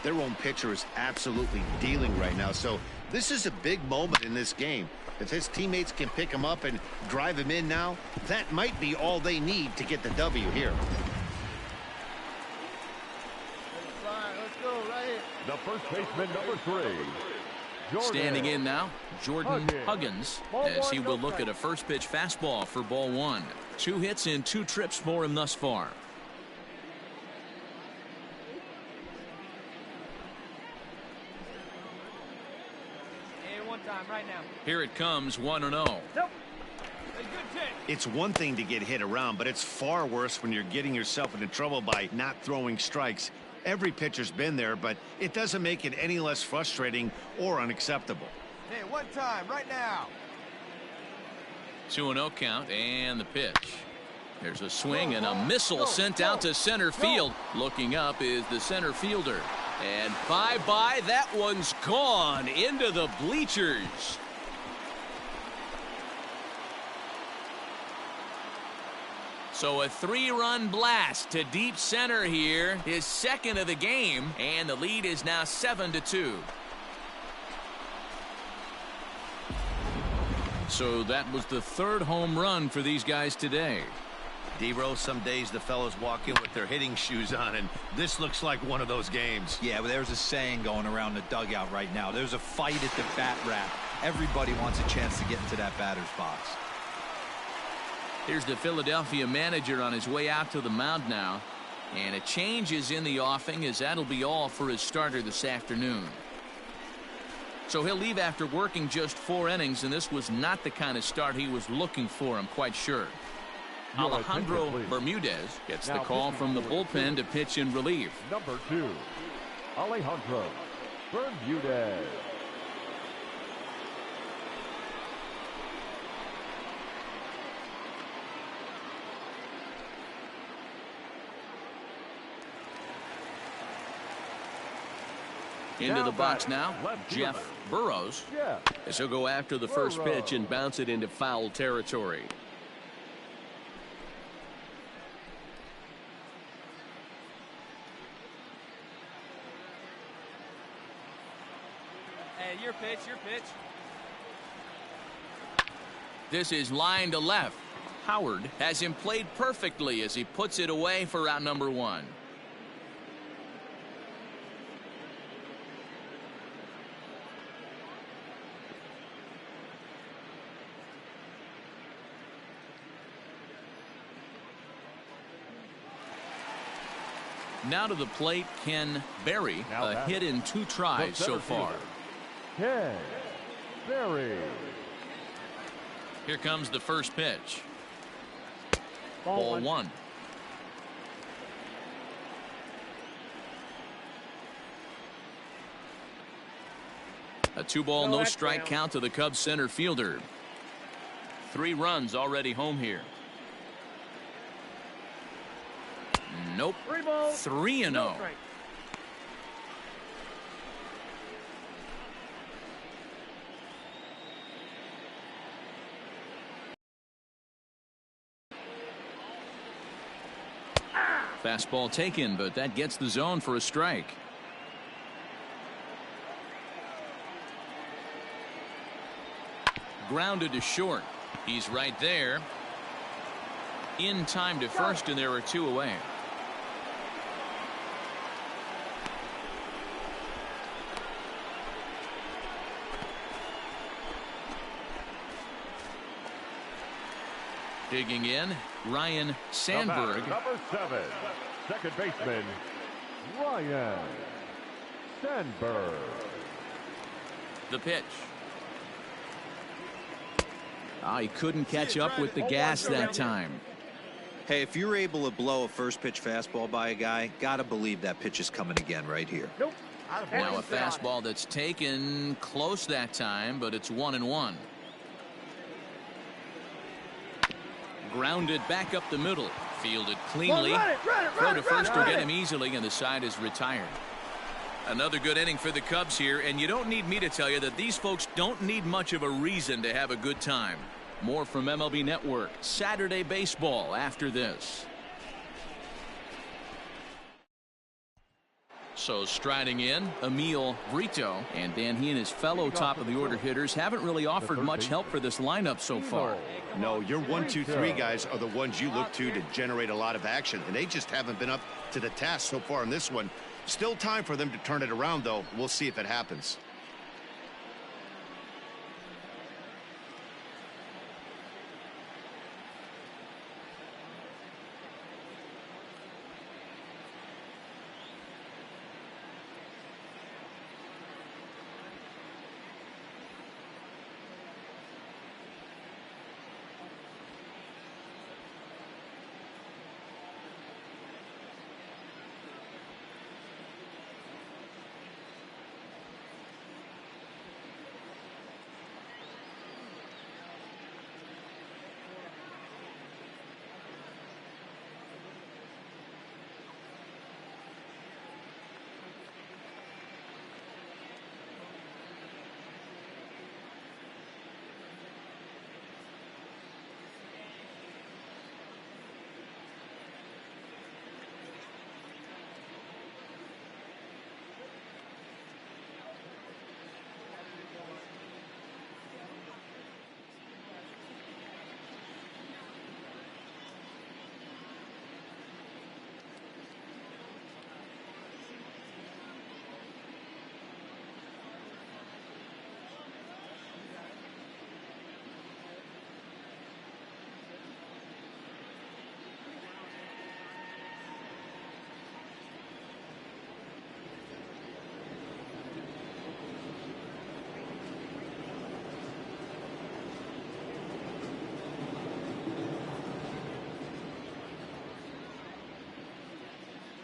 Their own pitcher is absolutely dealing right now, so this is a big moment in this game. If his teammates can pick him up and drive him in now, that might be all they need to get the W here. Let's go right here. The first baseman, number 3. Standing in now, Jordan Huggins, as he will look at a first pitch fastball for ball 1. 2 hits in 2 trips for him thus far. Hey, one time, right now. Here it comes, 1-0. Nope. A good pitch. It's one thing to get hit around, but it's far worse when you're getting yourself into trouble by not throwing strikes. Every pitcher's been there, but it doesn't make it any less frustrating or unacceptable. Hey, one time, right now. 2-0 count, and the pitch. There's a swing and a missile sent out to center field. Looking up is the center fielder. And bye-bye, that one's gone into the bleachers. So a 3-run blast to deep center here, his second of the game, and the lead is now 7-2. So that was the 3rd home run for these guys today. D-Rose, some days the fellas walk in with their hitting shoes on, and this looks like one of those games. Yeah, but there's a saying going around the dugout right now. There's a fight at the bat rack. Everybody wants a chance to get into that batter's box. Here's the Philadelphia manager on his way out to the mound now. And a change is in the offing, as that'll be all for his starter this afternoon. So he'll leave after working just 4 innings, and this was not the kind of start he was looking for, I'm quite sure. Alejandro Bermudez gets the call from the bullpen to pitch in relief. Number 2, Alejandro Bermudez. Into the box now, Jeff Burrows, as he'll go after the first pitch and bounce it into foul territory. Hey, your pitch, your pitch. This is line to left. Howard has him played perfectly as he puts it away for out number 1. Now to the plate, Ken Berry, a hit in 2 tries so far. Ken Berry. Here comes the first pitch. Ball 1. A 2-ball, no strike count to the Cubs center fielder. 3 runs already home here. Nope. 3-0. Fastball taken, but that gets the zone for a strike. Grounded to short. He's right there. In time to first, and there are 2 away. Digging in, Ryan Sandberg. Number 7, second baseman, Ryan Sandberg. The pitch. He couldn't catch up with the gas that time. Hey, if you're able to blow a first pitch fastball by a guy, gotta believe that pitch is coming again right here. Nope. Now a fastball that's taken close that time, but it's 1-1. Grounded back up the middle. Fielded cleanly. Throw to first will get him easily, and the side is retired. Another good inning for the Cubs here, and you don't need me to tell you that these folks don't need much of a reason to have a good time. More from MLB Network Saturday Baseball after this. So striding in, Emil Brito, and Dan, he and his fellow top-of-the-order hitters haven't really offered much help for this lineup so far. No, your 1, 2, 3 guys are the ones you look to generate a lot of action, and they just haven't been up to the task so far in this one. Still time for them to turn it around, though. We'll see if it happens.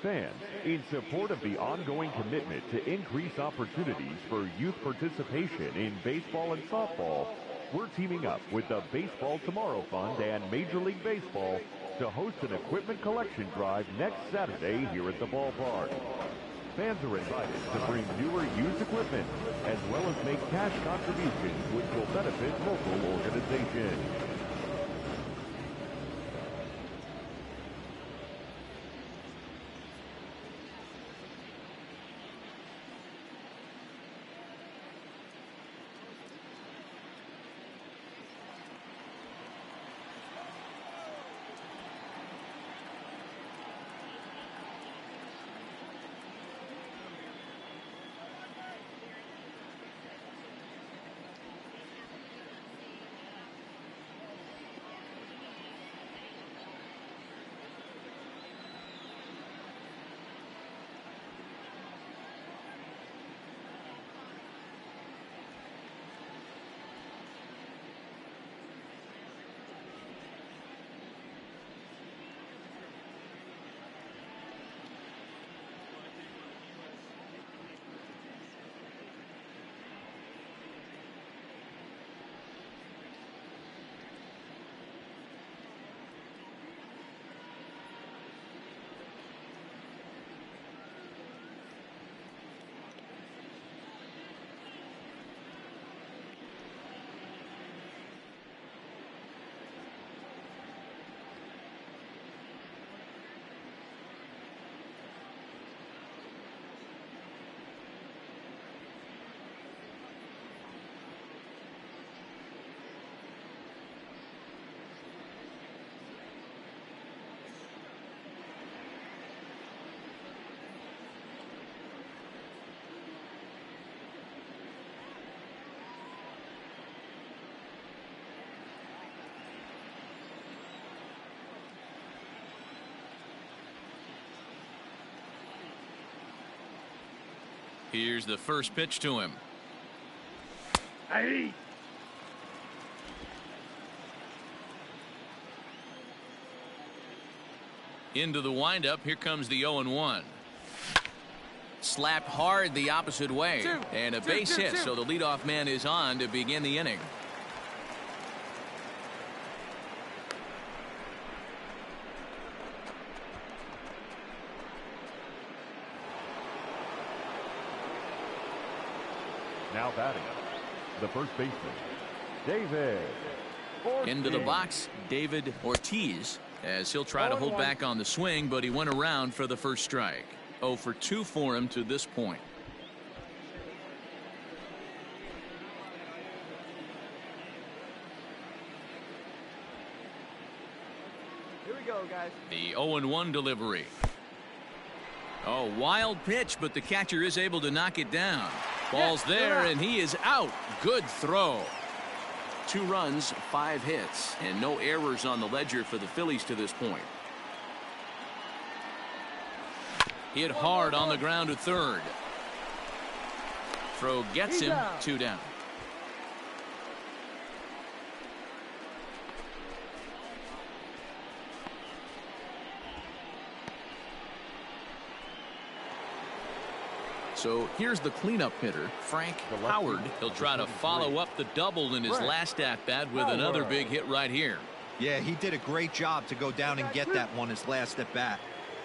Fans, in support of the ongoing commitment to increase opportunities for youth participation in baseball and softball, we're teaming up with the Baseball Tomorrow Fund and Major League Baseball to host an equipment collection drive next Saturday here at the ballpark. Fans are invited to bring newer used equipment, as well as make cash contributions which will benefit local organizations. Here's the first pitch to him. Hey. Into the windup. Here comes the 0-1. Slapped hard the opposite way. And a base hit, so the leadoff man is on to begin the inning. Now batting, the first baseman, David Ortiz. Into the box, David Ortiz, as he'll try to hold back on the swing, but he went around for the first strike. 0 for 2 for him to this point. Here we go, guys. The 0-1 delivery. Oh, wild pitch, but the catcher is able to knock it down. Ball's there, and he is out. Good throw. 2 runs, 5 hits, and no errors on the ledger for the Phillies to this point. Hit hard on the ground to third. Throw gets him. 2 down. So here's the cleanup hitter, Frank Howard. He'll try to follow up the double in his last at-bat with another big hit right here. Yeah, he did a great job to go down and get that one his last at-bat.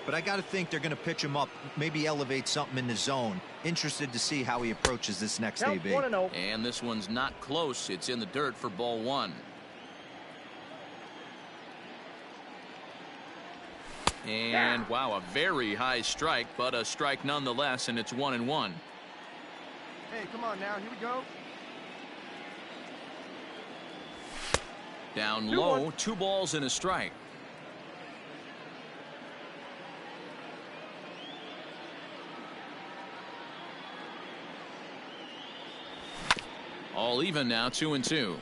But I got to think they're going to pitch him up, maybe elevate something in the zone. Interested to see how he approaches this next AB. And this one's not close. It's in the dirt for ball 1. And wow, a very high strike, but a strike nonetheless, and it's 1-1. Hey, come on now. Here we go. Down low, 2 balls and a strike. All even now, 2-2.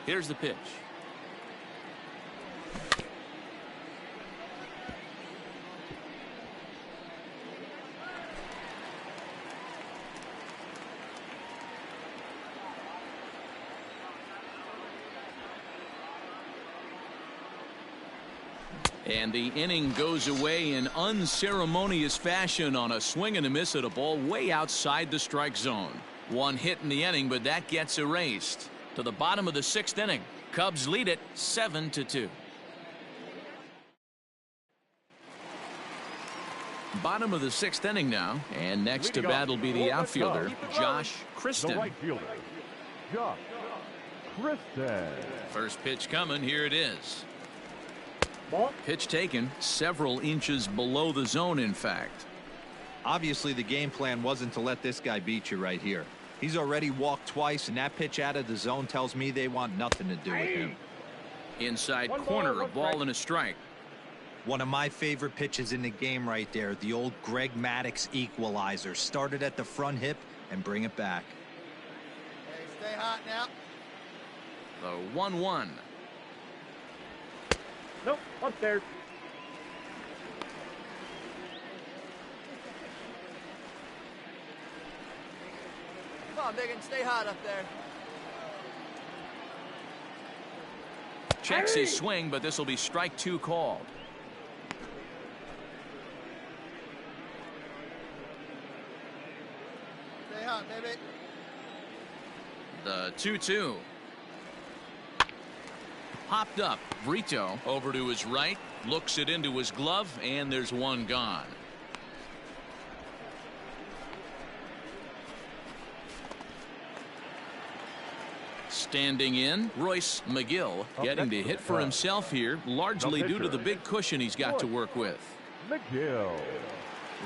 Here's the pitch. And the inning goes away in unceremonious fashion on a swing and a miss at a ball way outside the strike zone. 1 hit in the inning, but that gets erased. To the bottom of the 6th inning, Cubs lead it 7-2. Bottom of the 6th inning now, and next to bat will be the outfielder, Josh Kristen. The right fielder, Josh Kristen. First pitch coming, here it is. Pitch taken several inches below the zone, in fact. Obviously, the game plan wasn't to let this guy beat you right here. He's already walked twice, and that pitch out of the zone tells me they want nothing to do with him. Inside corner, a ball and a strike. One of my favorite pitches in the game right there, the old Greg Maddux equalizer. Started at the front hip and bring it back. Hey, stay hot now. The 1-1. Nope, upstairs. Come on, Biggin, stay hot up there. Checks his swing, but this will be strike 2 called. Stay hot, baby. The 2-2. Popped up. Brito over to his right, looks it into his glove, and there's 1 gone. Standing in, Royce McGill getting to hit for himself here, largely due to the big cushion he's got to work with. McGill.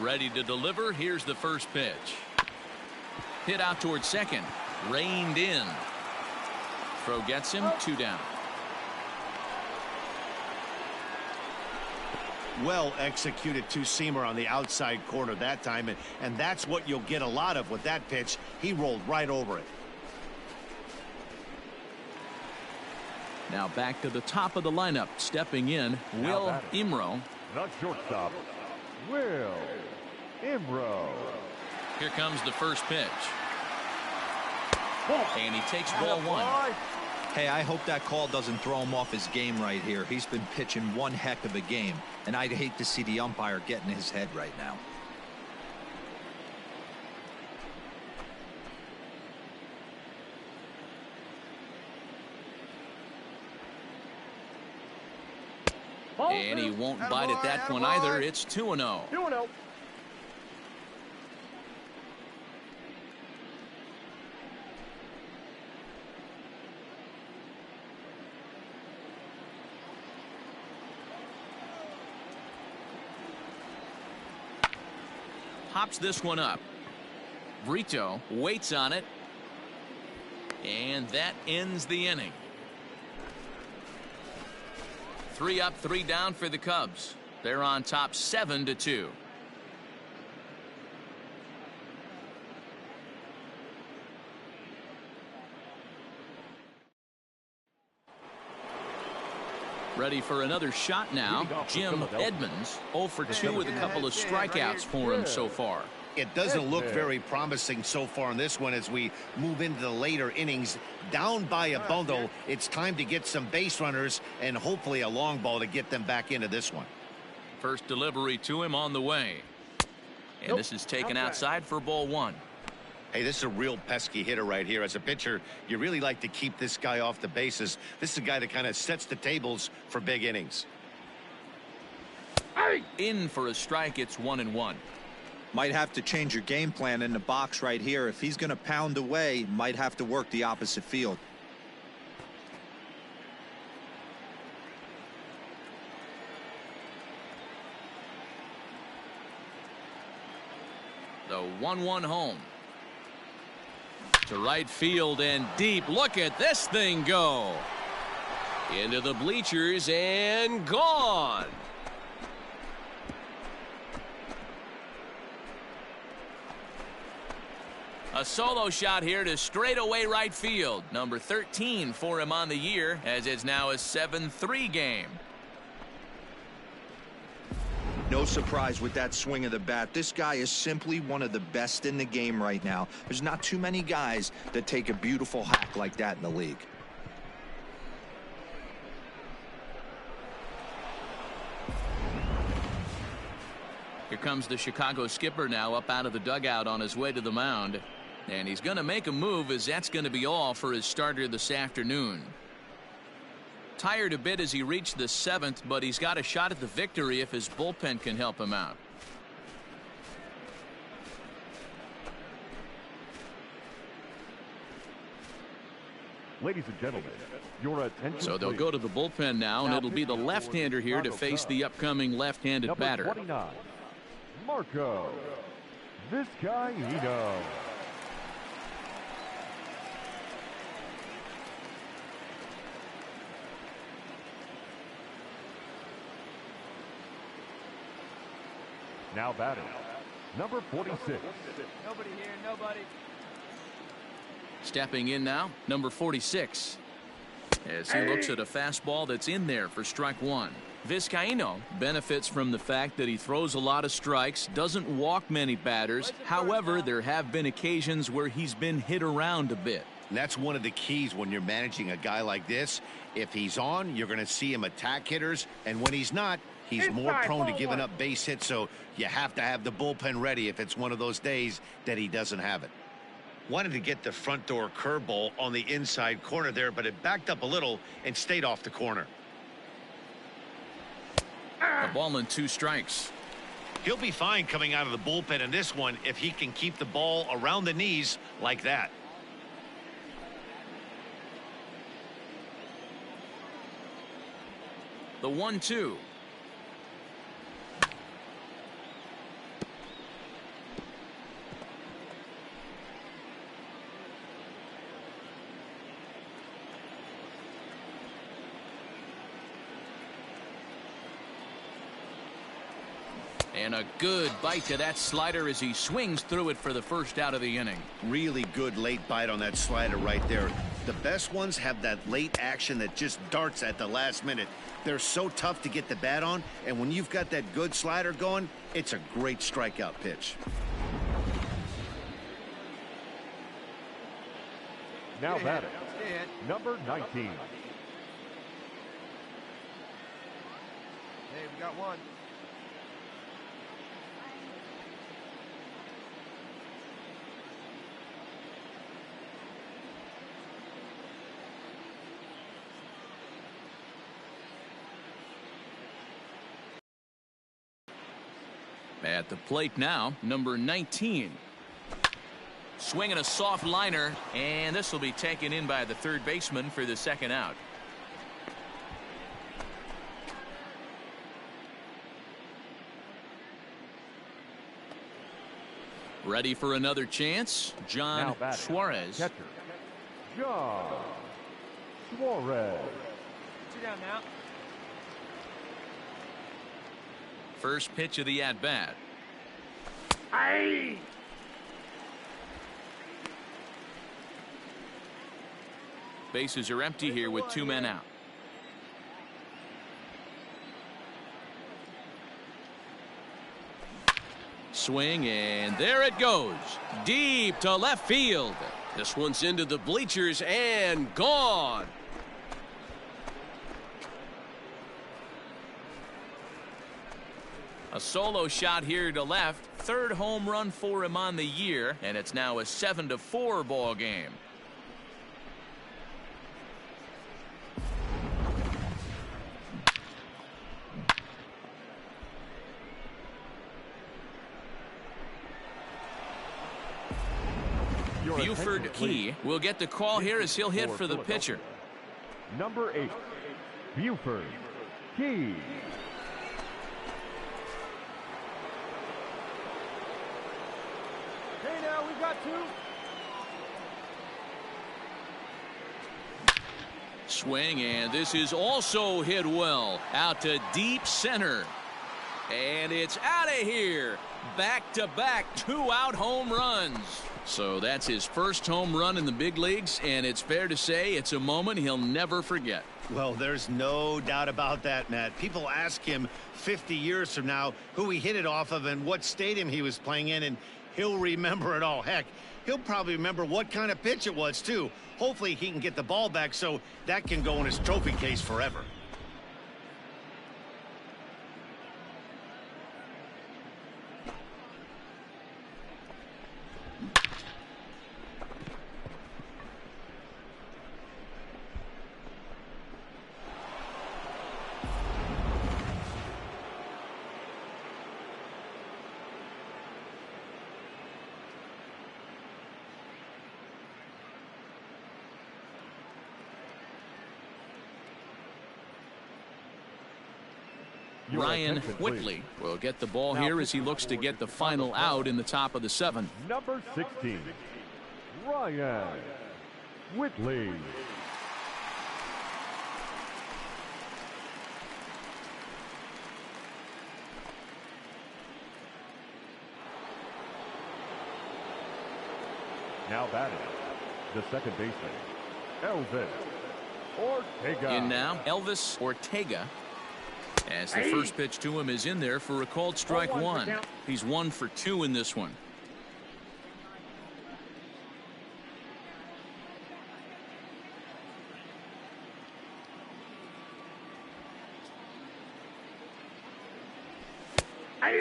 Ready to deliver. Here's the first pitch. Hit out towards second. Reined in. Throw gets him. 2 down. Well executed two-seamer on the outside corner that time, and that's what you'll get a lot of with that pitch. He rolled right over it. Now back to the top of the lineup. Stepping in, Will Imro. The shortstop, Will Imro. Here comes the first pitch. And he takes ball 1. Hey, I hope that call doesn't throw him off his game right here. He's been pitching one heck of a game, and I'd hate to see the umpire get in his head right now. And he won't bite at that one either. It's 2-0. 2-0. Pops this one up. Brito waits on it. And that ends the inning. 3 up, 3 down for the Cubs. They're on top 7-2. Ready for another shot now. Jim Edmonds 0 for 2 with a couple of strikeouts for him so far. It doesn't look very promising so far in this one as we move into the later innings. Down by a bundle, it's time to get some base runners and hopefully a long ball to get them back into this one. First delivery to him on the way. And this is taken outside for ball 1. Hey, this is a real pesky hitter right here. As a pitcher, you really like to keep this guy off the bases. This is a guy that kind of sets the tables for big innings. In for a strike. It's 1-1. Might have to change your game plan in the box right here. If he's going to pound away, might have to work the opposite field. The 1-1 home. To right field and deep. Look at this thing go. Into the bleachers and gone. A solo shot here to straightaway right field. Number 13 for him on the year, as it's now a 7-3 game. No surprise with that swing of the bat. This guy is simply one of the best in the game right now. There's not too many guys that take a beautiful hack like that in the league. Here comes the Chicago skipper now up out of the dugout on his way to the mound. And he's going to make a move, as that's going to be all for his starter this afternoon. Tired a bit as he reached the 7th, but he's got a shot at the victory if his bullpen can help him out. Ladies and gentlemen, your attention. So they'll please. go to the bullpen now, and it'll be the left-hander here to face the upcoming left-handed Number batter. 29, Marco Vizcaíno. Now batting, number 46. Nobody here, nobody. Stepping in now, number 46. As he looks at a fastball that's in there for strike 1. Vizcaíno benefits from the fact that he throws a lot of strikes, doesn't walk many batters. However, there have been occasions where he's been hit around a bit. And that's one of the keys when you're managing a guy like this. If he's on, you're going to see him attack hitters, and when he's not, he's more prone to giving up base hits, so you have to have the bullpen ready if it's one of those days that he doesn't have it. Wanted to get the front door curveball on the inside corner there, but it backed up a little and stayed off the corner. A ball and 2 strikes. He'll be fine coming out of the bullpen in this one if he can keep the ball around the knees like that. The 1-2. And a good bite to that slider as he swings through it for the first out of the inning. Really good late bite on that slider right there. The best ones have that late action that just darts at the last minute. They're so tough to get the bat on, and when you've got that good slider going, it's a great strikeout pitch. Now batting, number 19. Hey, we got one. At the plate now, number 19. Swinging a soft liner, and this will be taken in by the third baseman for the second out. Ready for another chance, John Suarez. Catcher, John Suarez. Sit down now. First pitch of the at-bat. Aye. Bases are empty here with 2 men out. Swing, and there it goes. Deep to left field. This one's into the bleachers and gone. A solo shot here to left. Third home run for him on the year, and it's now a 7-4 ball game. Buford Key will get the call here as he'll hit for the pitcher. Number 8, Buford Key. Hey, now we got 2. Swing, and this is also hit well. Out to deep center. And it's out of here. Back-to-back 2-out home runs. So that's his first home run in the big leagues, and it's fair to say it's a moment he'll never forget. Well, there's no doubt about that, Matt. People ask him 50 years from now who he hit it off of and what stadium he was playing in, and he'll remember it all. Heck, he'll probably remember what kind of pitch it was, too. Hopefully he can get the ball back so that can go in his trophy case forever. Ryan Whitley will get the ball here as he looks to get the final out in the top of the 7th. Number 16, Ryan Whitley. Now batting, the second baseman, Elvis Ortega. In now, Elvis Ortega. As the first pitch to him is in there for a called strike 1. He's 1 for 2 in this one.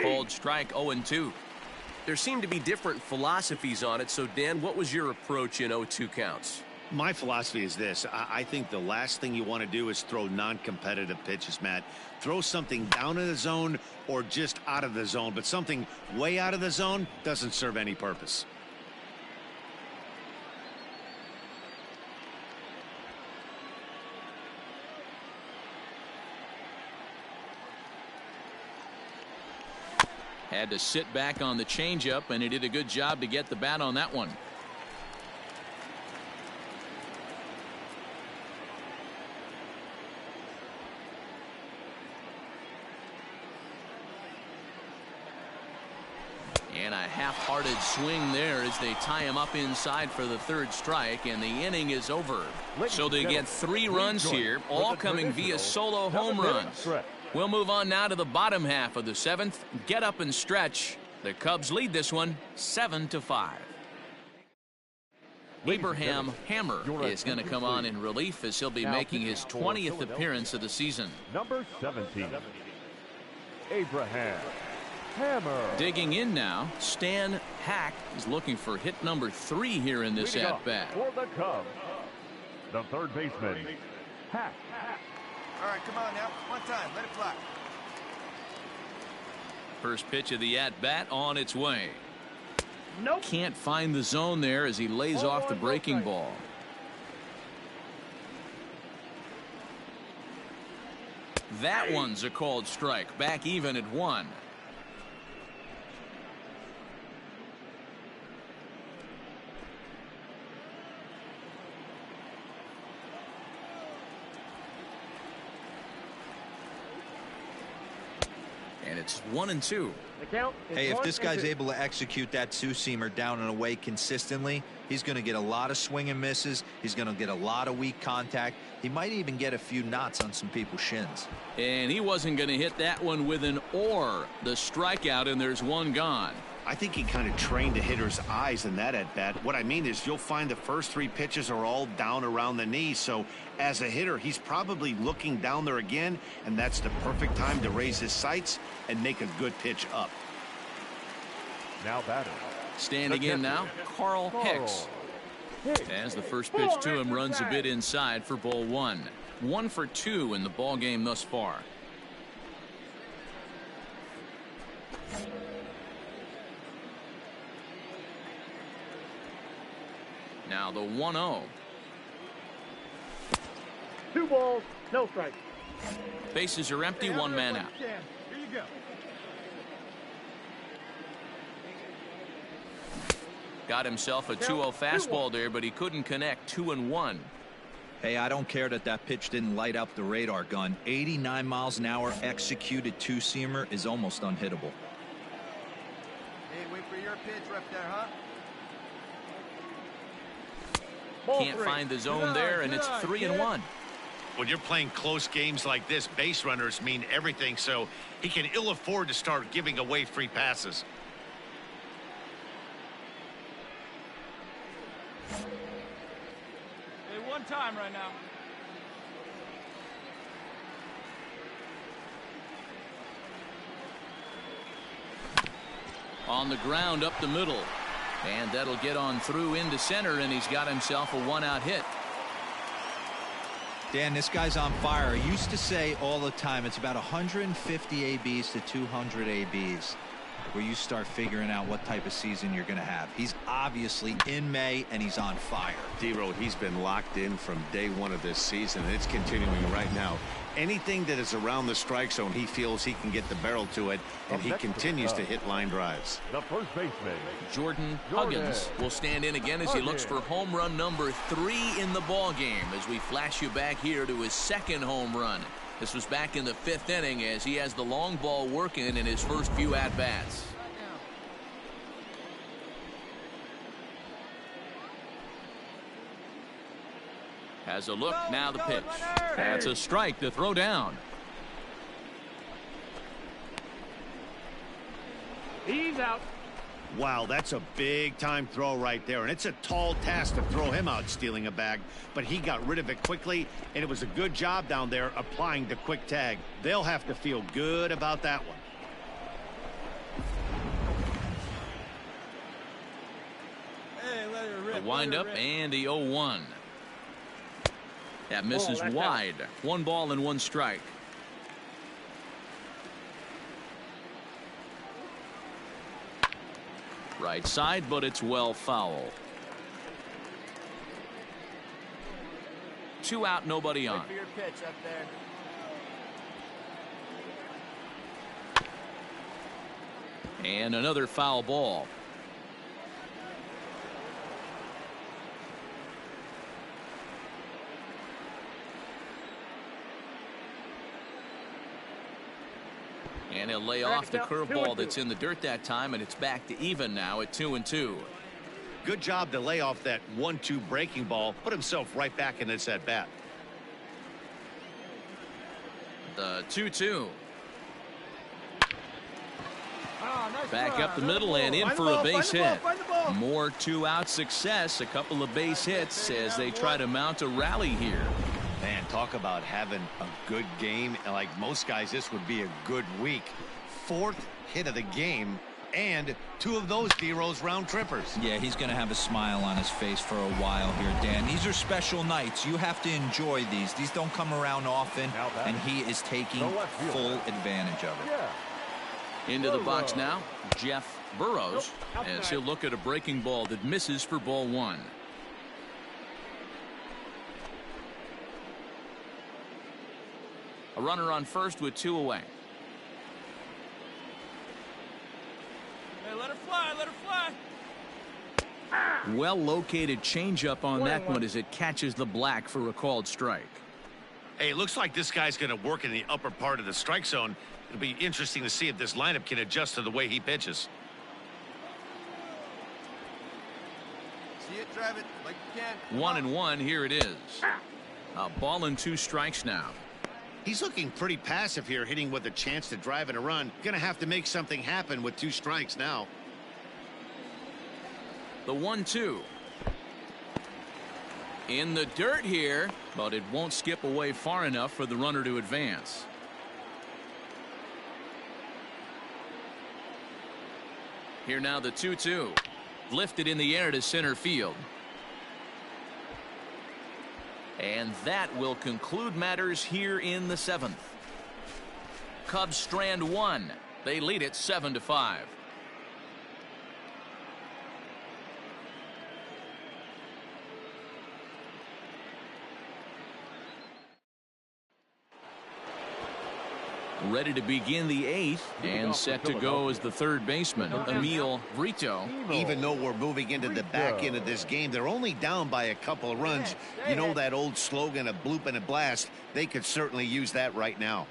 Called strike 0-2. There seem to be different philosophies on it. So, Dan, what was your approach in 0-2 counts? My philosophy is this. I think the last thing you want to do is throw non-competitive pitches, Matt. Throw something down in the zone or just out of the zone, but something way out of the zone doesn't serve any purpose. Had to sit back on the changeup, and he did a good job to get the bat on that one. And a half-hearted swing there as they tie him up inside for the third strike, and the inning is over. So they get 3 runs here, all coming via solo home runs. We'll move on now to the bottom half of the 7th. Get up and stretch. The Cubs lead this one 7-5. Abraham Hammer is going to come on in relief as he'll be making his 20th appearance of the season. Number 17, Abraham Hammer. Digging in now, Stan Hack is looking for hit number 3 here in this at-bat. For the Cubs, the third baseman, Hack. All right, come on now. One time. Let it fly. First pitch of the at-bat on its way. Nope. Can't find the zone there as he lays off the breaking ball. That one's a called strike. Back even at 1. And it's 1-2. The count is Hey, if this guy's 1-2. able to execute that two-seamer down and away consistently, he's going to get a lot of swing and misses. He's going to get a lot of weak contact. He might even get a few knots on some people's shins. And he wasn't going to hit that one with an or. The strikeout, and there's one gone. I think he kind of trained the hitter's eyes in that at-bat. What I mean is you'll find the first 3 pitches are all down around the knee. So as a hitter, he's probably looking down there again, and that's the perfect time to raise his sights and make a good pitch up. Now batting. Standing in now, Carl Hicks. As the first pitch to him runs a bit inside for ball 1. 1 for 2 in the ball game thus far. Now the 1-0. 2 balls, no strikes. Bases are empty, 1 man out. Here you go. Got himself a 2-0 fastball there, but he couldn't connect. 2-1. Hey, I don't care that that pitch didn't light up the radar gun. 89 miles an hour executed two-seamer is almost unhittable. Hey, wait for your pitch right there, huh? Ball Can't 3. find the zone there, and it's 3-1. When you're playing close games like this, base runners mean everything, so he can ill afford to start giving away free passes. Hey, one time right now. On the ground up the middle. And that'll get on through into center, and he's got himself a 1-out hit. Dan, this guy's on fire. I used to say all the time it's about 150 ABs to 200 ABs where you start figuring out what type of season you're going to have. He's obviously in May, and he's on fire. D-Road, he's been locked in from day 1 of this season, and it's continuing right now. Anything that is around the strike zone, he feels he can get the barrel to it, and he continues to hit line drives. The first baseman, Jordan Huggins will stand in again as he looks for home run number 3 in the ball game as we flash you back here to his 2nd home run. This was back in the 5th inning as he has the long ball working in his first few at-bats. Has a look, now the pitch. That's a strike to throw down. He's out. Wow, that's a big time throw right there, and it's a tall task to throw him out stealing a bag, but he got rid of it quickly, and it was a good job down there applying the quick tag. They'll have to feel good about that one. Hey, let it rip. The windup and the 0-1. That misses wide. 1 ball and 1 strike. Right side, but it's well foul. 2 out, nobody on. Wait for your pitch up there. And another foul ball. And he'll lay off the curveball that's in the dirt that time, and it's back to even now at 2-2. Good job to lay off that 1-2 breaking ball, put himself right back in this at bat. The 2-2. Nice Back up the middle and in for a base hit. More 2-out success, a couple of base hits as they try to mount a rally here. Man, talk about having a good game. And like most guys, this would be a good week. 4th hit of the game, and 2 of those D-Rose round trippers. Yeah, he's going to have a smile on his face for a while here, Dan. These are special nights. You have to enjoy these. These don't come around often, and he is taking full advantage of it. yeah. Into the box now, Jeff Burrows, as he'll look at a breaking ball that misses for ball one. A runner on first with 2 away. Hey, let her fly, let her fly. Well located changeup on that one as it catches the black for a called strike. Hey, it looks like this guy's going to work in the upper part of the strike zone. It'll be interesting to see if this lineup can adjust to the way he pitches. See it, drive it like you can. 1-1, here it is. A ball and 2 strikes now. He's looking pretty passive here, hitting with a chance to drive and a run. Going to have to make something happen with 2 strikes now. The 1-2. In the dirt here, but it won't skip away far enough for the runner to advance. Here now the 2-2. Lifted in the air to center field. And that will conclude matters here in the 7th. Cubs strand 1. They lead it 7-5. Ready to begin the 8th and set to go as the third baseman, Emil Brito. Even though we're moving into the back end of this game, they're only down by a couple of runs. You know that old slogan, a bloop and a blast. They could certainly use that right now.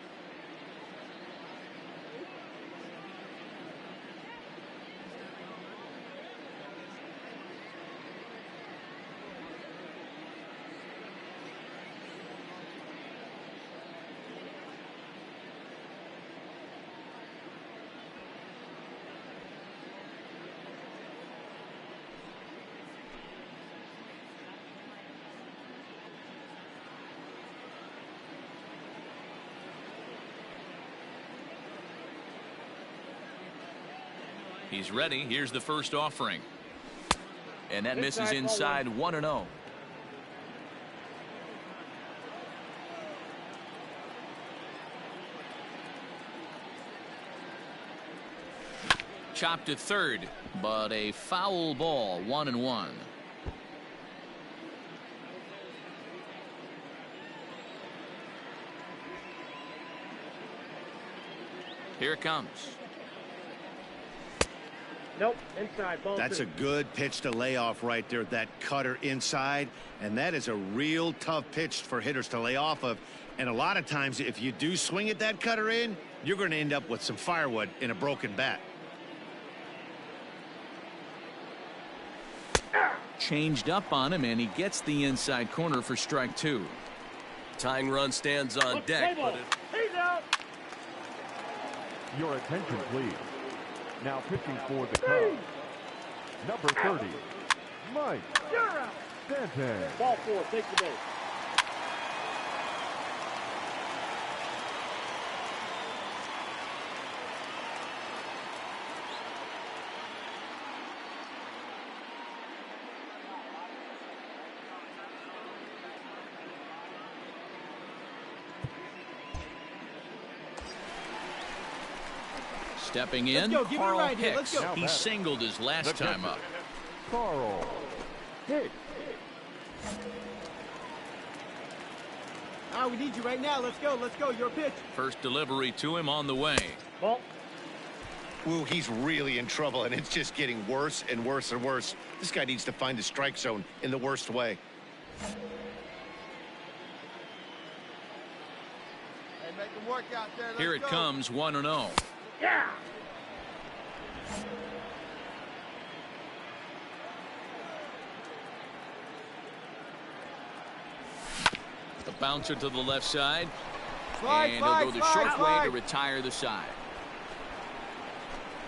He's ready. Here's the first offering. And that misses inside 1-0. Chopped to third, but a foul ball, 1-1. Here it comes. Nope, inside, ball That's 2. a good pitch to lay off right there, that cutter inside. And that is a real tough pitch for hitters to lay off of. And a lot of times, if you do swing at that cutter in, you're going to end up with some firewood in a broken bat. Changed up on him, and he gets the inside corner for strike 2. Tying run stands on deck, but He's out. Your attention, please. Now pitching for the Cubs, number 30, Mike Stanton. Ball 4, take the base. Stepping in, Carl Hicks. He singled his last time up. Carl Hicks. We need you right now. Let's go, your pitch. First delivery to him on the way. Ball. Ooh, he's really in trouble, and it's just getting worse and worse and worse. This guy needs to find the strike zone in the worst way. Hey, make him work out there. Let's Here it go. comes, 1-0. Yeah. The bouncer to the left side. Slide, And he'll slide, go the slide, short way slide. to retire the side.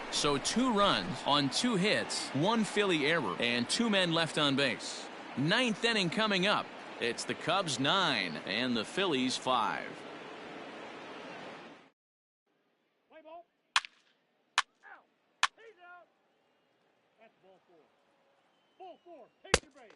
So 2 runs on 2 hits, 1 Philly error, and 2 men left on base. 9th inning coming up. It's the Cubs 9 and the Phillies 5. Play ball. Out. He's out. That's ball 4. Ball 4, take your base.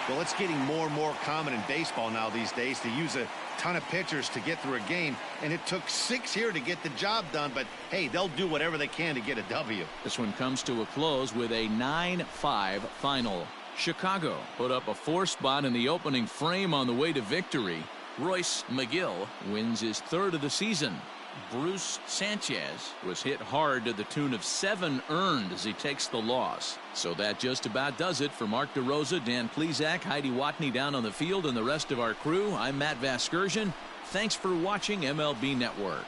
Well, it's getting more and more common in baseball now these days to use a ton of pitchers to get through a game, and it took 6 here to get the job done. But, hey, they'll do whatever they can to get a W. This one comes to a close with a 9-5 final. Chicago put up a 4 spot in the opening frame on the way to victory. Royce McGill wins his 3rd of the season. Bruce Sanchez was hit hard to the tune of 7 earned as he takes the loss. So that just about does it for Mark DeRosa, Dan Plesac, Heidi Watney down on the field, and the rest of our crew. I'm Matt Vasgersian. Thanks for watching MLB Network.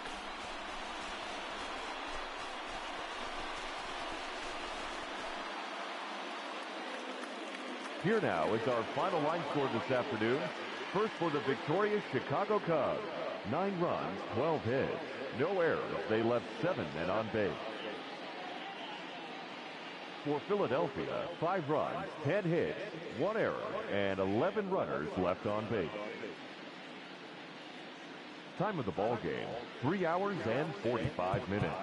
Here now is our final line score this afternoon. First for the victorious Chicago Cubs. 9 runs, 12 hits. No errors. They left 7 men on base. For Philadelphia, 5 runs, 10 hits, 1 error, and 11 runners left on base. Time of the ball game, 3 hours and 45 minutes.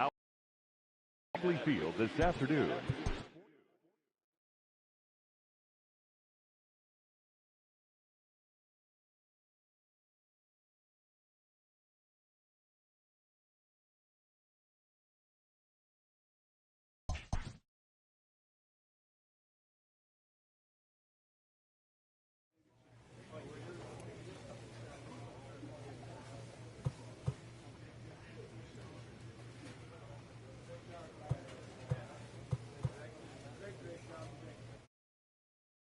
Out Field this afternoon.